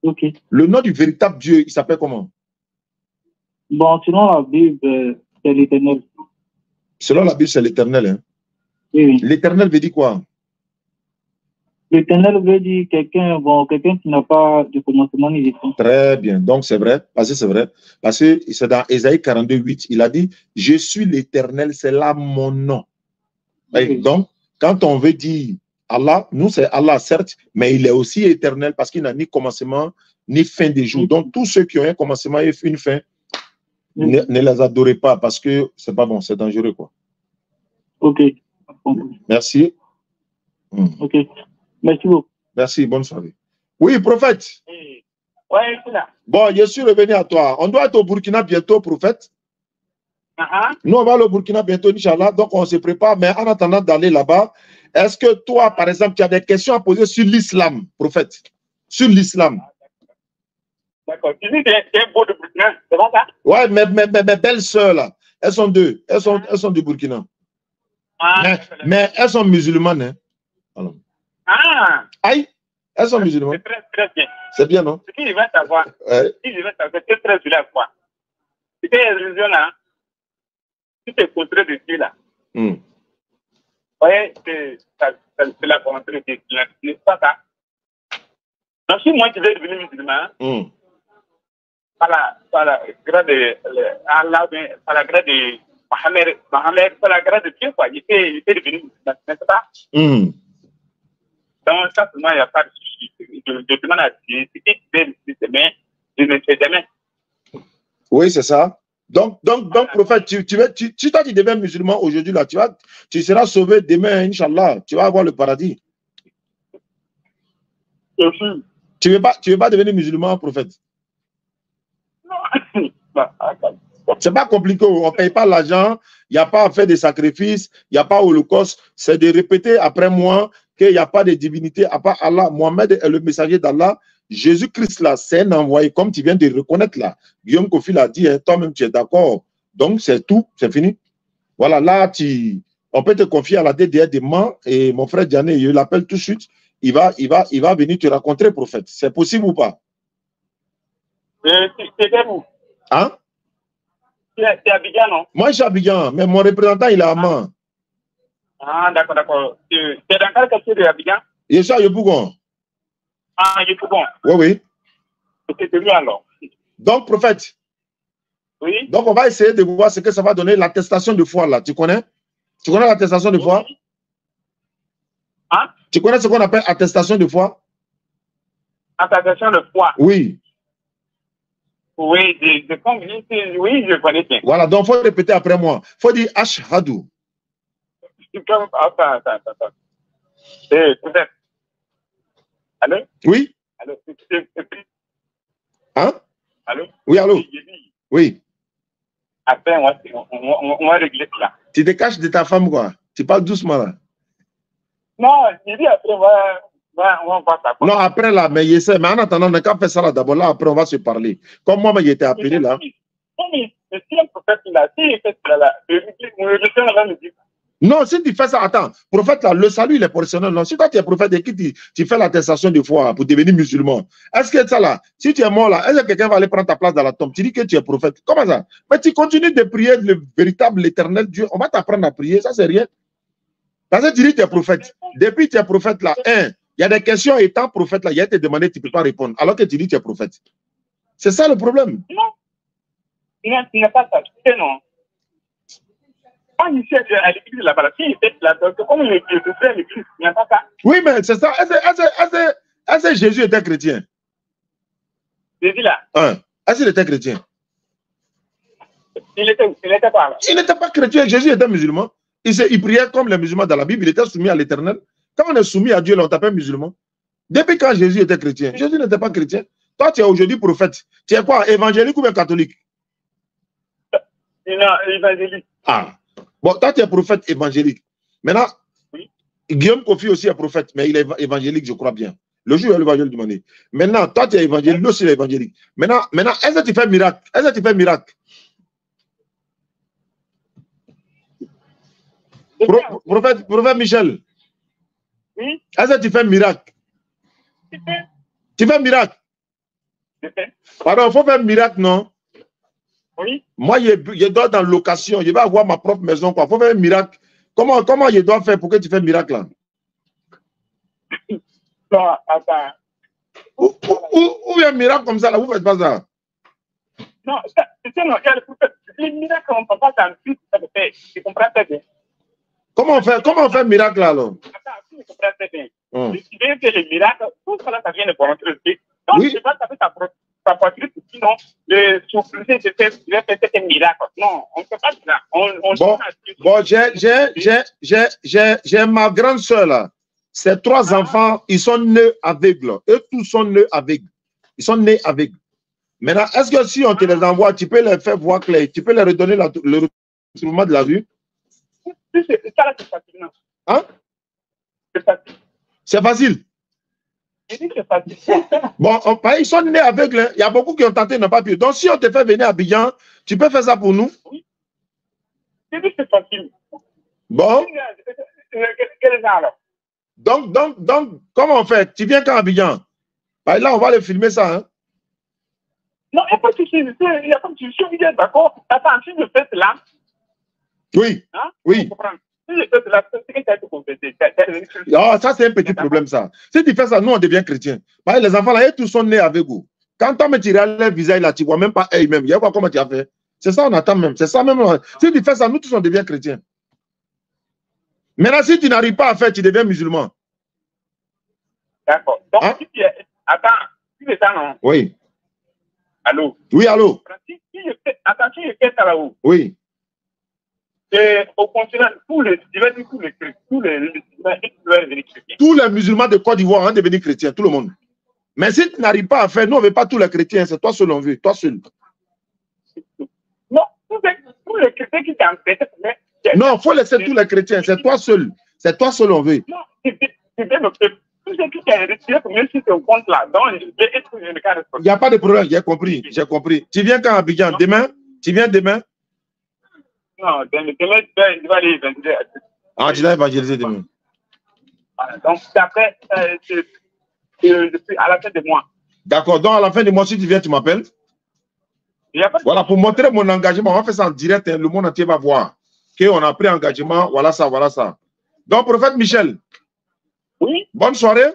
[SPEAKER 6] Ok.
[SPEAKER 1] Le nom du véritable Dieu, il s'appelle comment?
[SPEAKER 6] Bon, sinon, la Bible, c'est l'Éternel.
[SPEAKER 1] Selon la Bible, c'est l'Éternel. Hein?
[SPEAKER 6] Oui, oui.
[SPEAKER 1] L'Éternel veut dire quoi?
[SPEAKER 6] L'Éternel veut dire quelqu'un qui n'a pas de commencement ni de fin.
[SPEAKER 1] Très bien. Donc, c'est vrai. Parce que c'est vrai. Parce que c'est dans Ésaïe 42, 8. Il a dit, je suis l'Éternel, c'est là mon nom.
[SPEAKER 6] Oui.
[SPEAKER 1] Donc, quand on veut dire Allah, nous, c'est Allah, certes, mais il est aussi éternel parce qu'il n'a ni commencement, ni fin des jours. Donc, tous ceux qui ont un commencement et une fin, ne les adorez pas parce que c'est pas bon, c'est dangereux, quoi.
[SPEAKER 6] Ok.
[SPEAKER 1] Merci.
[SPEAKER 6] Ok. Merci beaucoup.
[SPEAKER 1] Merci, bonne soirée. Oui, prophète.
[SPEAKER 3] Oui, c'est là.
[SPEAKER 1] Bon, je suis revenu à toi. On doit être au Burkina bientôt, prophète. Nous, on va aller au Burkina bientôt, Inch'Allah. Donc, on se prépare. Mais en attendant d'aller là-bas, est-ce que toi, par exemple, tu as des questions à poser sur l'islam, prophète? Sur l'islam.
[SPEAKER 3] D'accord. Tu dis que c'est un beau de Burkina, c'est pas ça?
[SPEAKER 1] Ouais, mes belles sœurs, là, elles sont deux. Elles sont du Burkina. Mais elles sont musulmanes. Hein? Alors. Aïe, elles sont musulmanes.
[SPEAKER 3] C'est très, très bien.
[SPEAKER 1] C'est bien, non?
[SPEAKER 3] Ce qu'il va savoir, c'est très bien quoi. C'est que les religions là, tout est contre de Dieu là. Vous voyez, c'est la volonté de Dieu. C'est pas ça. Donc, si moi je vais devenir musulman, par la grâce de Allah, par la grâce de Mohamed, par la grâce de Dieu, quoi, il était devenu musulman, n'est-ce pas? Donc, ça, pour moi, il n'y a pas de souci. Je demande à Dieu, ce qui fait demain, je ne sais jamais.
[SPEAKER 1] Oui, c'est ça. Donc, prophète, si toi tu deviens musulman aujourd'hui, là, tu seras sauvé demain, Inch'Allah. Tu vas avoir le paradis. Tu veux pas devenir musulman, prophète?
[SPEAKER 3] Non.
[SPEAKER 1] C'est pas compliqué. On ne paye pas l'argent. Il n'y a pas à faire des sacrifices. Il n'y a pas holocauste. C'est de répéter après moi qu'il n'y a pas de divinité à part Allah. Mohamed est le messager d'Allah. Jésus-Christ, là, c'est un envoyé, comme tu viens de reconnaître là. Guillaume Kofi l'a dit, hein, toi-même, tu es d'accord. Donc, c'est tout, c'est fini. Voilà, là, on peut te confier à la DDR des mains et mon frère Diané, il l'appelle tout de suite. Il va venir te rencontrer, prophète. C'est possible ou pas?
[SPEAKER 3] C'est où?
[SPEAKER 1] Hein?
[SPEAKER 3] C'est Abidjan, non?
[SPEAKER 1] Moi, je suis à Abidjan, mais mon représentant, il est à Man.
[SPEAKER 3] Ah, d'accord, d'accord. Tu es dans quel quartier de Abidjan?
[SPEAKER 1] Je suis à Yopougon.
[SPEAKER 3] Ah, Yopougon.
[SPEAKER 1] Oui, oui.
[SPEAKER 3] C'est mieux alors.
[SPEAKER 1] Donc, prophète.
[SPEAKER 3] Oui.
[SPEAKER 1] Donc, on va essayer de voir ce que ça va donner l'attestation de foi, là. Tu connais? Tu connais l'attestation de foi?
[SPEAKER 3] Hein?
[SPEAKER 1] Tu connais ce qu'on appelle attestation de foi?
[SPEAKER 3] Attestation de foi?
[SPEAKER 1] Oui.
[SPEAKER 3] Oui, je connais bien.
[SPEAKER 1] Voilà, donc il faut répéter après moi. Il faut dire Ashhadu.
[SPEAKER 3] Attends. Peut-être. Allô?
[SPEAKER 1] Oui?
[SPEAKER 3] Allô?
[SPEAKER 1] Hein?
[SPEAKER 3] Allô?
[SPEAKER 1] Oui, allô? Oui.
[SPEAKER 3] Après, on va régler cela.
[SPEAKER 1] Tu te caches de ta femme, quoi? Tu parles doucement, là.
[SPEAKER 3] Non, j'ai dit après, on va ça.
[SPEAKER 1] Non, après, là, mais je sais. Mais en attendant, on n'a qu'à faire ça là d'abord. Là, après, on va se parler. Comme moi, j'étais appelé, là. Non, si tu fais ça, attends, prophète, là, le salut, il est personnel. Non, si toi, tu es prophète et que tu fais l'attestation de foi pour devenir musulman, est-ce que ça, là, si tu es mort, là, est-ce que quelqu'un va aller prendre ta place dans la tombe? Tu dis que tu es prophète. Comment ça? Mais tu continues de prier le véritable, l'éternel Dieu. On va t'apprendre à prier, ça, c'est rien. Parce que tu dis que tu es prophète. Depuis que tu es prophète, là, il y a des questions étant prophète, là, il y a été demandé, tu ne peux pas répondre, alors que tu dis que tu es prophète. C'est ça le problème.
[SPEAKER 3] Non, il n'y a pas ça. Non. Quand il est à l'église là-bas, s'il était là, comme il est à l'église, il n'y a pas ça.
[SPEAKER 1] Oui, mais c'est ça. Est-ce que Jésus était chrétien?
[SPEAKER 3] Jésus là.
[SPEAKER 1] Est-ce qu'il était chrétien?
[SPEAKER 3] Il était pas là.
[SPEAKER 1] Il n'était pas chrétien. Jésus était musulman. Il priait comme les musulmans dans la Bible. Il était soumis à l'éternel. Quand on est soumis à Dieu, là, on t'appelle musulman. Depuis quand Jésus était chrétien? Jésus n'était pas chrétien. Toi, tu es aujourd'hui prophète. Tu es quoi? Évangélique ou bien catholique?
[SPEAKER 3] Non, évangélique.
[SPEAKER 1] Ah. Bon, toi, tu es prophète évangélique. Maintenant,
[SPEAKER 3] oui.
[SPEAKER 1] Guillaume Kofi aussi est prophète, mais il est évangélique, je crois bien. Le jour où il va lui demander. Maintenant, toi, tu es évangélique, lui aussi, il est évangélique. Maintenant, est-ce que tu fais miracle? Est-ce que tu fais miracle? Prophète Michel.
[SPEAKER 3] Oui.
[SPEAKER 1] Est-ce que tu fais miracle? Tu fais miracle? Pardon, il faut faire miracle, non?
[SPEAKER 3] Oui.
[SPEAKER 1] Moi, je dois dans location, je vais avoir ma propre maison, quoi. Il faut faire miracle. Comment je dois faire pour que tu fasses miracle, là?
[SPEAKER 3] Non, attends.
[SPEAKER 1] Ou un miracle comme ça, là, vous ne faites pas ça?
[SPEAKER 3] Non, les miracles, on ne peut pas s'en faire. Tu comprends très bien.
[SPEAKER 1] Comment on fait miracle, là, alors?
[SPEAKER 3] Attends, tu comprends très bien. Tu veux que les miracles, tout ça, ça vient de volonté de Dieu. Donc,
[SPEAKER 1] oui.
[SPEAKER 3] Je ne sais pas si ta poitrine, sinon, le souffler, tu vas faire un miracle. Non, on ne peut pas ça.
[SPEAKER 1] Bon, j'ai ma grande soeur, là. Ces trois enfants, ils sont nés aveugles. Eux tous sont nés aveugles. Ils sont nés aveugles. Maintenant, est-ce que si on te les envoie, tu peux les faire voir clair, tu peux leur redonner le retrouvement de la vue?
[SPEAKER 3] C'est ça, c'est facile.
[SPEAKER 1] Hein?
[SPEAKER 3] C'est facile.
[SPEAKER 1] C'est facile.
[SPEAKER 3] Je dis que c'est facile.
[SPEAKER 1] Bon, ils sont nés aveugles. Hein. Il y a beaucoup qui ont tenté, n'ont pas pu. Donc, si on te fait venir à Abidjan, tu peux faire ça pour nous?
[SPEAKER 3] Oui. Je dis que c'est facile.
[SPEAKER 1] Bon.
[SPEAKER 3] Quel genre alors?
[SPEAKER 1] Donc, comment on fait? Tu viens quand à Abidjan? Là, on va le filmer ça. Hein?
[SPEAKER 3] Non, il n'y a pas de souci. Il y a comme tu suis d'accord. Attends, si je fais cela.
[SPEAKER 1] Oui.
[SPEAKER 3] Hein?
[SPEAKER 1] Oui.
[SPEAKER 3] Si je fais cela, c'est que tu as été complété.
[SPEAKER 1] Ça, c'est un petit problème, ça. Si tu fais ça, nous, on devient chrétien. Les enfants, là, ils tous sont nés avec vous. Quand toi, tu regardes leur visage, là, tu ne vois même pas eux-mêmes. Il y a quoi, comment tu as fait? C'est ça, on attend même. C'est ça même. Si tu fais ça, nous tous, on devient chrétiens. Maintenant, si tu n'arrives pas à faire, tu deviens musulman.
[SPEAKER 3] D'accord. Donc, si tu es... Attends, si tu es ça, non?
[SPEAKER 1] Oui.
[SPEAKER 3] Allô?
[SPEAKER 1] Oui, allô?
[SPEAKER 3] Attends, si je fais ça là-haut.
[SPEAKER 1] Oui.
[SPEAKER 3] Et au continent, tous les
[SPEAKER 1] musulmans de Côte d'Ivoire vont devenir chrétiens, tout le monde. Mais si tu n'arrives pas à faire, nous, on ne veut pas tous les chrétiens, c'est toi seul on veut, toi seul.
[SPEAKER 3] Non, tous les chrétiens qui t'empêchent.
[SPEAKER 1] Non, il faut laisser tous les chrétiens, c'est toi seul. C'est toi seul on veut.
[SPEAKER 3] Non, c'est bien le peuple. Tous ceux qui t'ont retiré pour même si c'est au compte là. Donc, je vais être le cas de...
[SPEAKER 1] Il n'y a pas de problème, j'ai compris, j'ai compris. Tu viens quand à Abidjan? Demain? Tu viens demain?
[SPEAKER 3] Non, demain, je vais aller évangéliser.
[SPEAKER 1] Ah, tu vas évangéliser demain.
[SPEAKER 3] Voilà, donc, après, je suis à la fin du mois.
[SPEAKER 1] D'accord, donc à la fin du mois, si tu viens, tu m'appelles? Voilà, pour montrer mon engagement, on va faire ça en direct, hein, le monde entier va voir qu'on a pris engagement, voilà ça, voilà ça. Donc, prophète Michel,
[SPEAKER 3] oui.
[SPEAKER 1] Bonne soirée.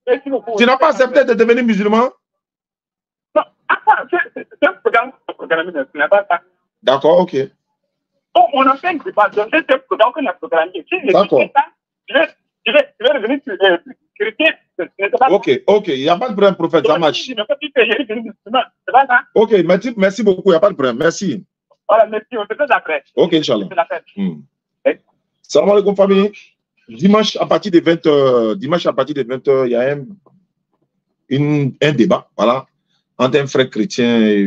[SPEAKER 3] Merci beaucoup.
[SPEAKER 1] Tu n'as pas accepté de devenir musulman?
[SPEAKER 3] Non, c'est un programme programmé, ce n'est pas ça.
[SPEAKER 1] D'accord, ok.
[SPEAKER 3] Donc, on a fait une préparation, c'est un programme qu'on a programmé. Si je fais ça, je vais revenir sur les chrétiens.
[SPEAKER 1] Ok, il n'y a pas de problème, prophète, ça marche.
[SPEAKER 3] Je ne peux plus payer les musulmans, c'est pas ça?
[SPEAKER 1] Ok, merci beaucoup, il n'y a pas de problème, merci.
[SPEAKER 3] Voilà, merci, on se fait après.
[SPEAKER 1] Ok, Inch'Allah. Salam alaikum, famille. Dimanche à partir de 20h, il y a un débat, voilà, entre un frère chrétien et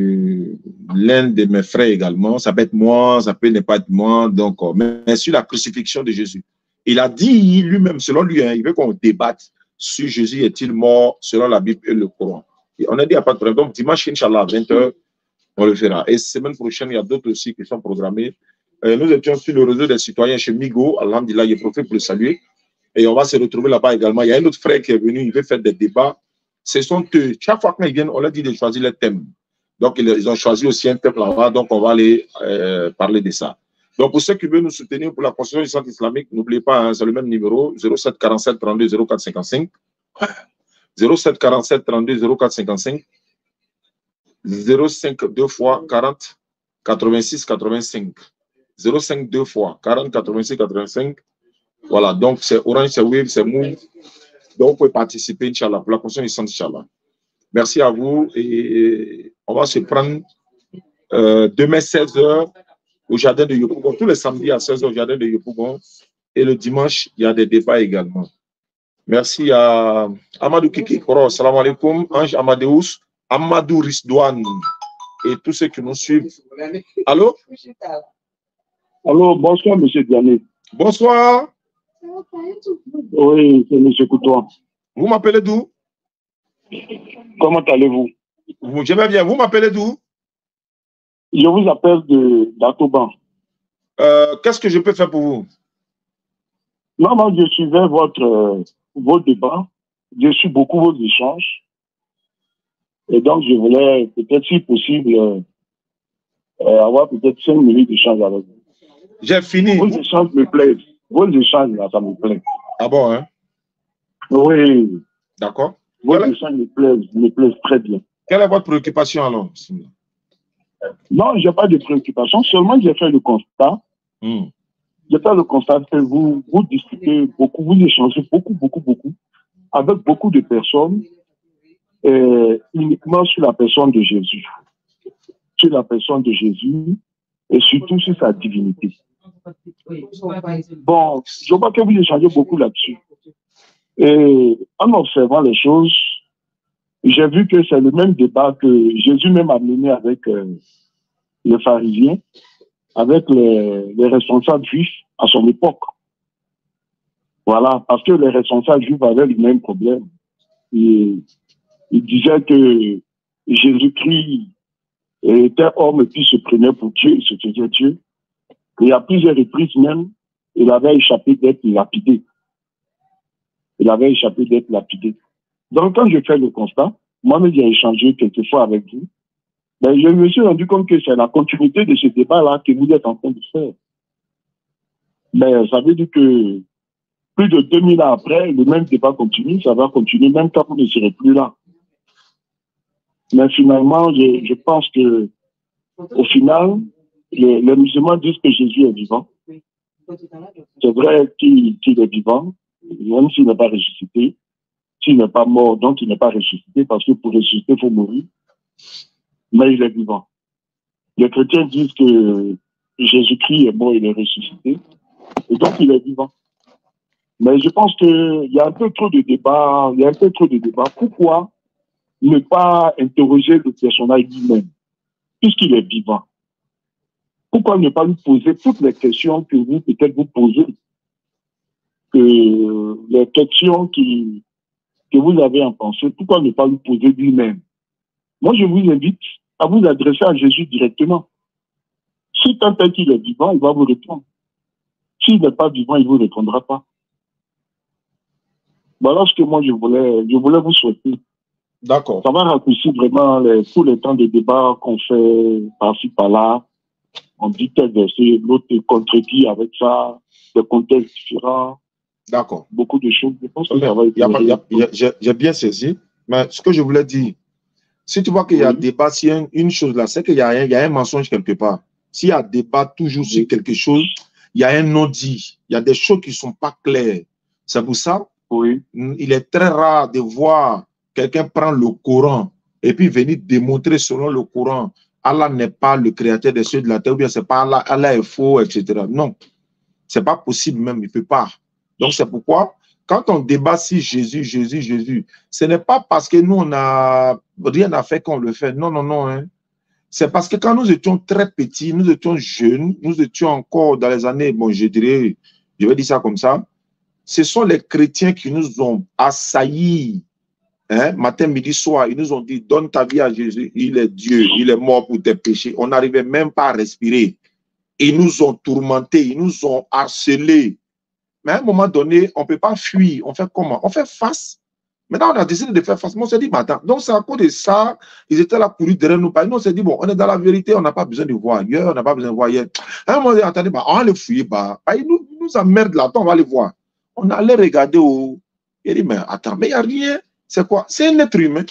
[SPEAKER 1] l'un de mes frères également. Ça peut être moi, ça peut ne pas être moi, donc, mais sur la crucifixion de Jésus. Il a dit lui-même, selon lui, hein, il veut qu'on débatte sur Jésus est-il mort selon la Bible et le Coran. Et on a dit, il n'y a pas de problème. Donc, dimanche, Inch'Allah, à 20h, on le fera. Et semaine prochaine, il y a d'autres aussi qui sont programmés. Nous étions sur le réseau des citoyens chez Migo. Alhamdulillah, il est profité pour le saluer. Et on va se retrouver là-bas également. Il y a un autre frère qui est venu, il veut faire des débats. Ce sont eux. Chaque fois qu'ils viennent, on leur dit de choisir le thème. Donc, ils ont choisi aussi un thème là-bas. Donc, on va aller parler de ça. Donc, pour ceux qui veulent nous soutenir pour la construction du centre islamique, n'oubliez pas, hein, c'est le même numéro, 07 47 32 04 55. 07 47 32 04 55. 05 2 fois 40 86 85. 05 2 fois 40 86 85. Voilà, donc c'est Orange, c'est Wave, c'est Move. Donc vous pouvez participer, Inch'Allah, pour la construction du centre, Inch'Allah. Merci à vous et on va se prendre demain 16h au jardin de Yopougon, tous les samedis à 16h au jardin de Yopougon et le dimanche, il y a des débats également. Merci à Amadou Kiki Koro, salam alaikum, Ange Amadeus, Amadou Risdouane et tous ceux qui nous suivent. Allô?
[SPEAKER 5] Allô, bonsoir, monsieur Diané.
[SPEAKER 1] Bonsoir.
[SPEAKER 7] Oui, c'est M. Coutois.
[SPEAKER 1] Vous m'appelez d'où?
[SPEAKER 7] Comment allez-vous?
[SPEAKER 1] Je vais bien. Vous m'appelez d'où?
[SPEAKER 7] Je vous appelle d'Atoban.
[SPEAKER 1] Qu'est-ce que je peux faire pour vous?
[SPEAKER 7] Non, moi, je suivais vos débats. Je suis beaucoup vos échanges. Et donc, je voulais peut-être, si possible, avoir peut-être 5 minutes d'échange avec vous.
[SPEAKER 1] J'ai fini.
[SPEAKER 7] Vos échanges me plaisent. Vos échanges, là, ça me plaît.
[SPEAKER 1] Ah bon, hein?
[SPEAKER 7] Oui.
[SPEAKER 1] D'accord.
[SPEAKER 7] Vos échanges me plaisent très bien.
[SPEAKER 1] Quelle est votre préoccupation alors?
[SPEAKER 7] Non, je n'ai pas de préoccupation. Seulement, j'ai fait le constat. J'ai fait le constat que vous discutez beaucoup, vous échangez beaucoup avec beaucoup de personnes uniquement sur la personne de Jésus. Sur la personne de Jésus et surtout sur sa divinité. Bon, je vois que vous échangez beaucoup là-dessus. Et en observant les choses, j'ai vu que c'est le même débat que Jésus même a mené avec les pharisiens, avec les responsables juifs à son époque. Voilà, parce que les responsables juifs avaient le même problème. Ils disaient que Jésus-Christ était homme et puis se prenait pour Dieu, il se faisait Dieu. Et à plusieurs reprises même, il avait échappé d'être lapidé. Il avait échappé d'être lapidé. Donc quand je fais le constat, moi-même j'ai échangé quelquefois avec vous, ben, je me suis rendu compte que c'est la continuité de ce débat-là que vous êtes en train de faire. Mais ça veut dire que plus de 2000 ans après, le même débat continue, ça va continuer même quand vous ne serez plus là. Mais finalement, je pense que au final, les musulmans disent que Jésus est vivant. C'est vrai qu'il est vivant, même s'il n'est pas ressuscité. S'il n'est pas mort, donc il n'est pas ressuscité, parce que pour ressusciter, il faut mourir. Mais il est vivant. Les chrétiens disent que Jésus-Christ est mort, il est ressuscité, et donc il est vivant. Mais je pense qu'il y a un peu trop de débats, Pourquoi ne pas interroger le personnage lui-même, puisqu'il est vivant? Pourquoi ne pas lui poser toutes les questions que vous, peut-être, vous posez, que les questions que vous avez en pensée, pourquoi ne pas lui poser lui-même? Moi, je vous invite à vous adresser à Jésus directement. Si tant est qu'il est vivant, il va vous répondre. S'il n'est pas vivant, il ne vous répondra pas. Voilà ce que moi, je voulais vous souhaiter.
[SPEAKER 1] D'accord.
[SPEAKER 7] Ça va raccourcir vraiment tous les temps de débat qu'on fait par-ci, par-là. On dit tel verset, l'autre contredit avec ça, des contextes différents.
[SPEAKER 1] D'accord.
[SPEAKER 7] Beaucoup de choses. Je pense que ça va être...
[SPEAKER 1] J'ai bien saisi, mais ce que je voulais dire, si tu vois qu'il y a débat, s'il y a une chose là, c'est qu'il y a un mensonge quelque part. S'il y a débat toujours sur quelque chose, il y a un non-dit. Il y a des choses qui ne sont pas claires. C'est pour ça, il est très rare de voir quelqu'un prendre le Coran et puis venir démontrer selon le Coran, Allah n'est pas le créateur des cieux et de la terre, ou bien c'est pas Allah, Allah est faux, etc. Non, c'est pas possible même, il ne peut pas. Donc c'est pourquoi, quand on débat si Jésus, ce n'est pas parce que nous, on n'a rien à faire qu'on le fait. Non, non, non. Hein. C'est parce que quand nous étions très petits, nous étions jeunes, nous étions encore dans les années, bon, je dirais, je vais dire ça comme ça, ce sont les chrétiens qui nous ont assaillis, hein, matin, midi, soir. Ils nous ont dit, donne ta vie à Jésus, il est Dieu, il est mort pour tes péchés. On n'arrivait même pas à respirer. Ils nous ont tourmentés, ils nous ont harcelés. Mais à un moment donné, on ne peut pas fuir. On fait comment? On fait face. Maintenant, on a décidé de faire face. Mais on s'est dit, attends, donc c'est à cause de ça, ils étaient là pour lui derrière nous. Nous, on s'est dit, bon, on est dans la vérité, on n'a pas besoin de voir ailleurs, on n'a pas besoin de voir ailleurs. À un moment donné, attendez, on va les fouiller. Ils nous emmerdent là, on va les voir. On allait regarder où. Il dit, mais attends, mais il n'y a rien. C'est quoi? C'est un être humain.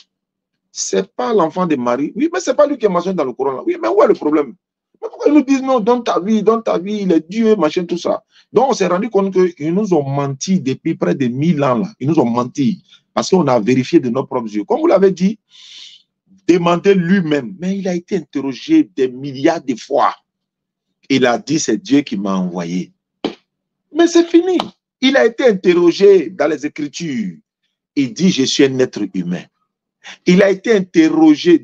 [SPEAKER 1] C'est pas l'enfant de Marie. Oui, mais c'est pas lui qui est mentionné dans le Coran. Là. Oui, mais où est le problème? Mais pourquoi ils nous disent non, donne ta vie, il est Dieu, machin, tout ça. Donc, on s'est rendu compte qu'ils nous ont menti depuis près de 1000 ans. Là. Ils nous ont menti parce qu'on a vérifié de nos propres yeux. Comme vous l'avez dit, demandez lui-même. Mais il a été interrogé des milliards de fois. Il a dit, c'est Dieu qui m'a envoyé. Mais c'est fini. Il a été interrogé dans les Écritures. Il dit, je suis un être humain. Il a été interrogé.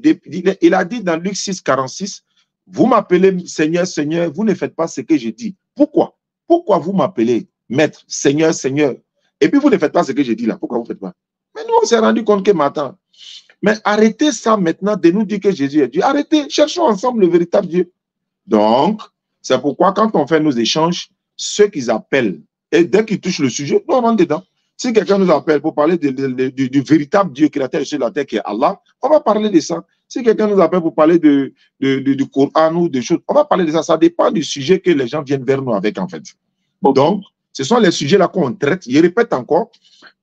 [SPEAKER 1] Il a dit dans Luc 6, 46, vous m'appelez Seigneur, Seigneur, vous ne faites pas ce que je dis. Pourquoi? Pourquoi vous m'appelez? Maître, Seigneur, Seigneur. Et puis vous ne faites pas ce que j'ai dit là. Pourquoi vous ne faites pas? Mais nous, on s'est rendu compte que maintenant. Mais arrêtez ça maintenant de nous dire que Jésus est Dieu. Arrêtez, cherchons ensemble le véritable Dieu. Donc, c'est pourquoi quand on fait nos échanges, ceux qu'ils appellent, et dès qu'ils touchent le sujet, nous on rentre dedans. Si quelqu'un nous appelle pour parler du véritable Dieu créateur sur la terre qui est Allah, on va parler de ça. Si quelqu'un nous appelle pour parler du Coran ou des choses, on va parler de ça. Ça dépend du sujet que les gens viennent vers nous avec, en fait. Donc, ce sont les sujets là qu'on traite. Je répète encore,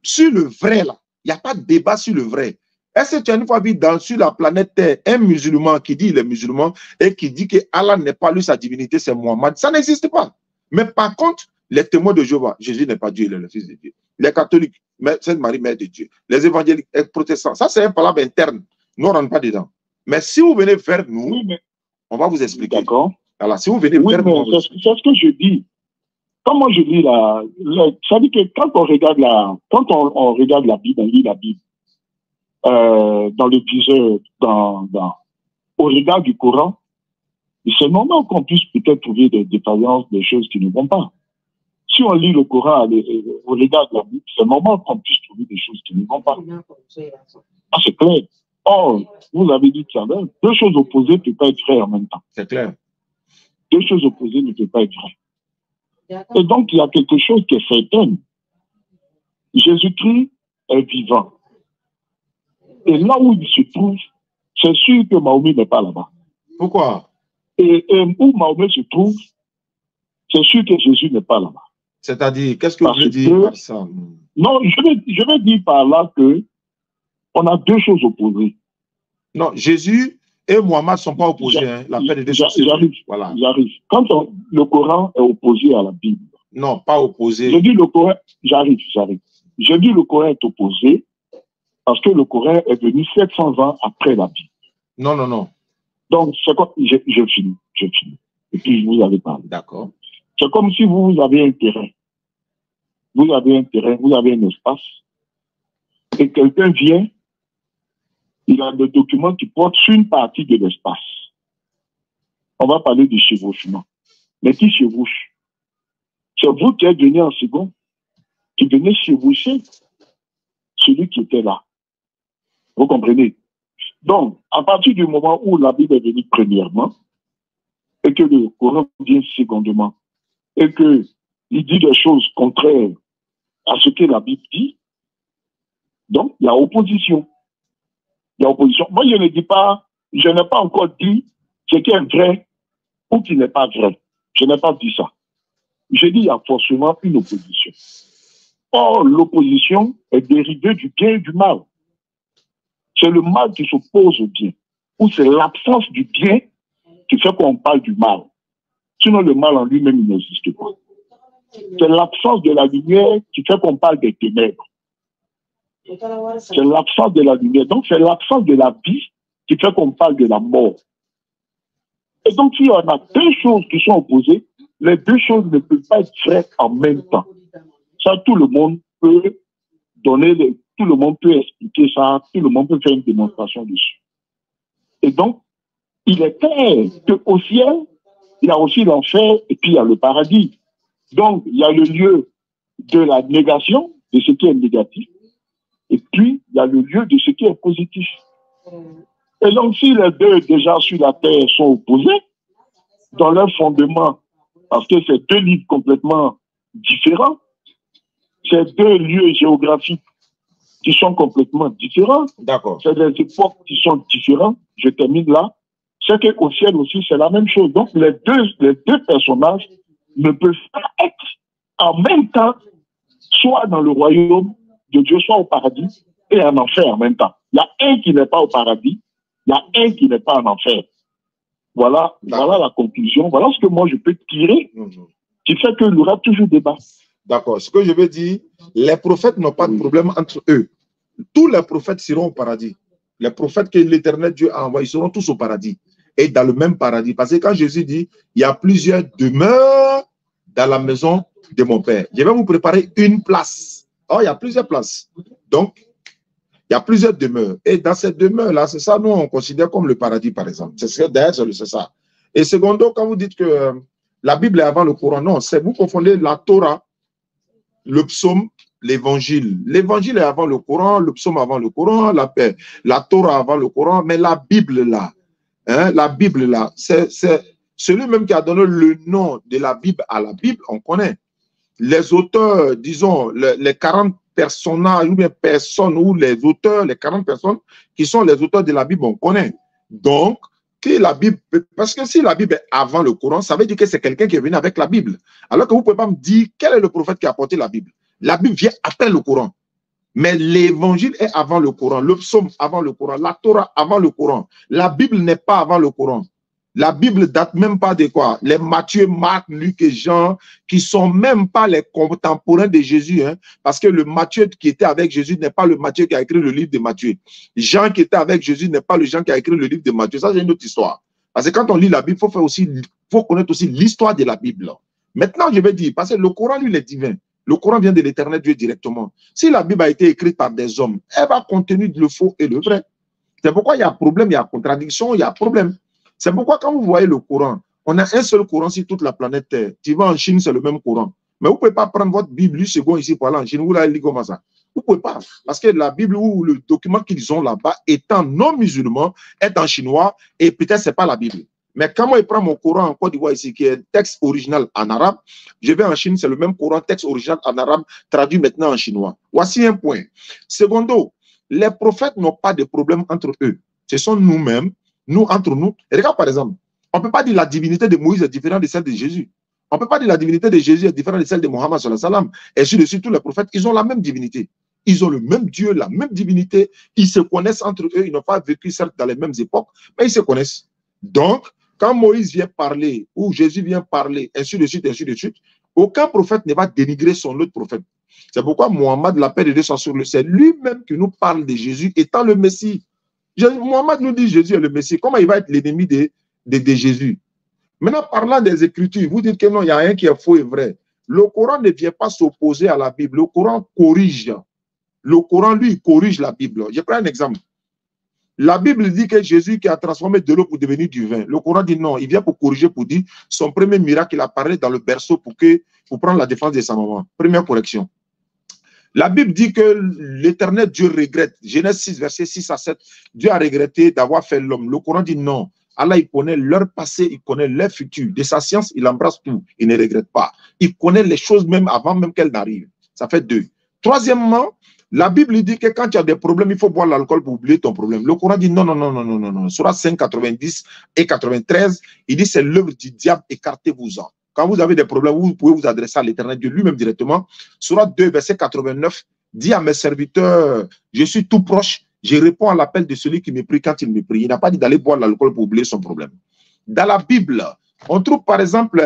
[SPEAKER 1] sur le vrai là, il n'y a pas de débat sur le vrai. Est-ce que tu as une fois vu sur la planète Terre un musulman qui dit il est musulman et qui dit que Allah n'est pas lui, sa divinité, c'est Mohammed? Ça n'existe pas. Mais par contre, les témoins de Jéhovah, Jésus n'est pas Dieu, il est le Fils de Dieu. Les catholiques, Sainte Marie, Mère de Dieu. Les évangéliques, les protestants, ça c'est un palabre interne. Nous, on ne rentre pas dedans. Mais si vous venez vers nous, on va vous expliquer.
[SPEAKER 7] D'accord.
[SPEAKER 1] Alors, si vous venez vers nous,
[SPEAKER 7] c'est ce que je dis. Quand moi je lis ça dit que quand on regarde on regarde la Bible, on lit la Bible, dans le viseur, au regard du Coran, c'est normal qu'on puisse peut-être trouver des défaillances, des choses qui ne vont pas. Si on lit le Coran au regard de la Bible, c'est normal qu'on puisse trouver des choses qui ne vont pas. Ah, c'est clair. Or, vous l'avez dit tout à l'heure, deux choses opposées ne peuvent pas être vraies en même temps.
[SPEAKER 1] C'est clair.
[SPEAKER 7] Deux choses opposées ne peuvent pas être vraies. Et donc, il y a quelque chose qui est certain. Jésus-Christ est vivant. Et là où il se trouve, c'est sûr que Mahomet n'est pas là-bas.
[SPEAKER 1] Pourquoi?
[SPEAKER 7] Et où Mahomet se trouve, c'est sûr que Jésus n'est pas là-bas.
[SPEAKER 1] C'est-à-dire, qu'est-ce que vous voulez dire par ça?
[SPEAKER 7] Non, je vais dire par là que on a deux choses opposées.
[SPEAKER 1] Non, Jésus et Mohammed ne sont pas opposés. Hein, la paix des deux.
[SPEAKER 7] Voilà. J'arrive. Quand le Coran est opposé à la Bible.
[SPEAKER 1] Non, pas opposé.
[SPEAKER 7] Je dis le Coran, j'arrive. Je dis le Coran est opposé parce que le Coran est venu 700 ans après la Bible.
[SPEAKER 1] Non.
[SPEAKER 7] Donc, c'est quoi? Je finis. Et puis, je vous avais parlé.
[SPEAKER 1] D'accord.
[SPEAKER 7] C'est comme si vous avez un terrain. Vous avez un espace. Et quelqu'un vient, il a des documents qui portent sur une partie de l'espace. On va parler du chevauchement. Mais qui chevauche? C'est vous qui êtes venu en second, qui venez chevaucher celui qui était là. Vous comprenez? Donc, à partir du moment où la Bible est venue premièrement, et que le Coran vient secondement, et qu'il dit des choses contraires à ce que la Bible dit, donc il y a opposition. Moi, je ne dis pas, je n'ai pas encore dit ce qui est vrai ou qui n'est pas vrai. Je n'ai pas dit ça. Je dis qu'il y a forcément une opposition. Or, l'opposition est dérivée du bien et du mal. C'est le mal qui s'oppose au bien, ou c'est l'absence du bien qui fait qu'on parle du mal. Sinon, le mal en lui-même, il n'existe pas. C'est l'absence de la lumière qui fait qu'on parle des ténèbres. C'est l'absence de la lumière. Donc, c'est l'absence de la vie qui fait qu'on parle de la mort. Et donc, si on a deux choses qui sont opposées, les deux choses ne peuvent pas être vraies en même temps. Ça, tout le monde peut donner, tout le monde peut expliquer ça, tout le monde peut faire une démonstration dessus. Et donc, il est clair qu'au ciel, il y a aussi l'enfer et puis il y a le paradis. Donc, il y a le lieu de la négation de ce qui est négatif et puis il y a le lieu de ce qui est positif. Et donc, si les deux déjà sur la terre sont opposés, dans leur fondement, parce que c'est deux livres complètement différents, c'est deux lieux géographiques qui sont complètement différents.
[SPEAKER 1] D'accord.
[SPEAKER 7] C'est des époques qui sont différentes. Je termine là. C'est qu'au ciel aussi, c'est la même chose. Donc, les deux personnages ne peuvent pas être en même temps, soit dans le royaume de Dieu, soit au paradis, et en enfer en même temps. Il y a un qui n'est pas au paradis, il y a un qui n'est pas en enfer. Voilà la conclusion. Voilà ce que moi je peux tirer, qui fait qu'il y aura toujours débat.
[SPEAKER 1] D'accord. Ce que je veux dire, les prophètes n'ont pas de problème entre eux. Tous les prophètes seront au paradis. Les prophètes que l'Éternel Dieu a envoyés seront tous au paradis. Et dans le même paradis. Parce que quand Jésus dit, il y a plusieurs demeures dans la maison de mon Père. Je vais vous préparer une place. Oh, il y a plusieurs places. Donc, il y a plusieurs demeures. Et dans cette demeure-là, c'est ça, nous, on considère comme le paradis, par exemple. C'est d'ailleurs, c'est ça. Et secondo, quand vous dites que la Bible est avant le Coran, non, c'est vous confondez la Torah le psaume, l'évangile. L'évangile est avant le Coran, le psaume avant le Coran, la Torah avant le Coran, mais la Bible là, hein, la Bible là, c'est celui même qui a donné le nom de la Bible à la Bible, on connaît. Les auteurs, disons, les 40 personnages ou bien personnes ou les auteurs, les 40 personnes qui sont les auteurs de la Bible, on connaît. Donc, la Bible, parce que si la Bible est avant le Coran, ça veut dire que c'est quelqu'un qui est venu avec la Bible. Alors que vous ne pouvez pas me dire quel est le prophète qui a apporté la Bible. La Bible vient après le Coran. Mais l'évangile est avant le Coran, le psaume avant le Coran, la Torah avant le Coran. La Bible n'est pas avant le Coran. La Bible date même pas de quoi? Les Matthieu, Marc, Luc et Jean, qui sont même pas les contemporains de Jésus, hein, parce que le Matthieu qui était avec Jésus n'est pas le Matthieu qui a écrit le livre de Matthieu. Jean qui était avec Jésus n'est pas le Jean qui a écrit le livre de Matthieu. Ça, c'est une autre histoire. Parce que quand on lit la Bible, faut connaître aussi l'histoire de la Bible. Maintenant, je vais dire, parce que le Coran, lui, il est divin. Le Coran vient de l'Éternel Dieu directement. Si la Bible a été écrite par des hommes, elle va contenir le faux et le vrai. C'est pourquoi il y a problème, il y a contradiction, il y a problème. C'est pourquoi quand vous voyez le Coran, on a un seul Coran sur toute la planète Terre. Tu vas en Chine, c'est le même Coran. Mais vous ne pouvez pas prendre votre Bible, lui, second ici pour aller en Chine. Vous l'avez lu comme ça. Vous ne pouvez pas. Parce que la Bible ou le document qu'ils ont là-bas, étant non musulman, est en chinois et peut-être ce n'est pas la Bible. Mais quand moi, je prends mon Coran en Côte d'Ivoire ici, qui est un texte original en arabe, je vais en Chine, c'est le même Coran, texte original en arabe, traduit maintenant en chinois. Voici un point. Secondo, les prophètes n'ont pas de problème entre eux. Ce sont nous-mêmes, nous, entre nous. Et regarde par exemple, on ne peut pas dire la divinité de Moïse est différente de celle de Jésus. On ne peut pas dire la divinité de Jésus est différente de celle de Mohammed sallallahu alayhi wa sallam. Et sur tous les prophètes, ils ont la même divinité. Ils ont le même Dieu, la même divinité. Ils se connaissent entre eux. Ils n'ont pas vécu certes dans les mêmes époques, mais ils se connaissent. Donc, quand Moïse vient parler, ou Jésus vient parler, ainsi de suite, aucun prophète ne va dénigrer son autre prophète. C'est pourquoi Mohammed, la paix de Dieu soit sur lui, c'est lui-même qui nous parle de Jésus étant le Messie. Mohammed nous dit Jésus est le Messie. Comment il va être l'ennemi de Jésus? Maintenant, parlant des Écritures, vous dites que non, il y a un qui est faux et vrai. Le Coran ne vient pas s'opposer à la Bible. Le Coran corrige. Le Coran, lui, corrige la Bible. Je prends un exemple. La Bible dit que Jésus qui a transformé de l'eau pour devenir du vin. Le Coran dit non, il vient pour corriger, pour dire son premier miracle, il a parlé dans le berceau pour prendre la défense de sa maman. Première correction. La Bible dit que l'Éternel Dieu regrette. Genèse 6, versets 6 à 7. Dieu a regretté d'avoir fait l'homme. Le Coran dit non. Allah, il connaît leur passé, il connaît leur futur. De sa science, il embrasse tout. Il ne regrette pas. Il connaît les choses même avant même qu'elles n'arrivent. Ça fait 2. Troisièmement, la Bible dit que quand tu as des problèmes, il faut boire l'alcool pour oublier ton problème. Le Coran dit non. Surah 5, 90 et 93, il dit c'est l'œuvre du diable, écartez-vous-en. Quand vous avez des problèmes, vous pouvez vous adresser à l'Éternel Dieu lui-même directement. Surah 2, verset 89, dit à mes serviteurs, je suis tout proche, je réponds à l'appel de celui qui me prie quand il me prie. Il n'a pas dit d'aller boire l'alcool pour oublier son problème. Dans la Bible, on trouve par exemple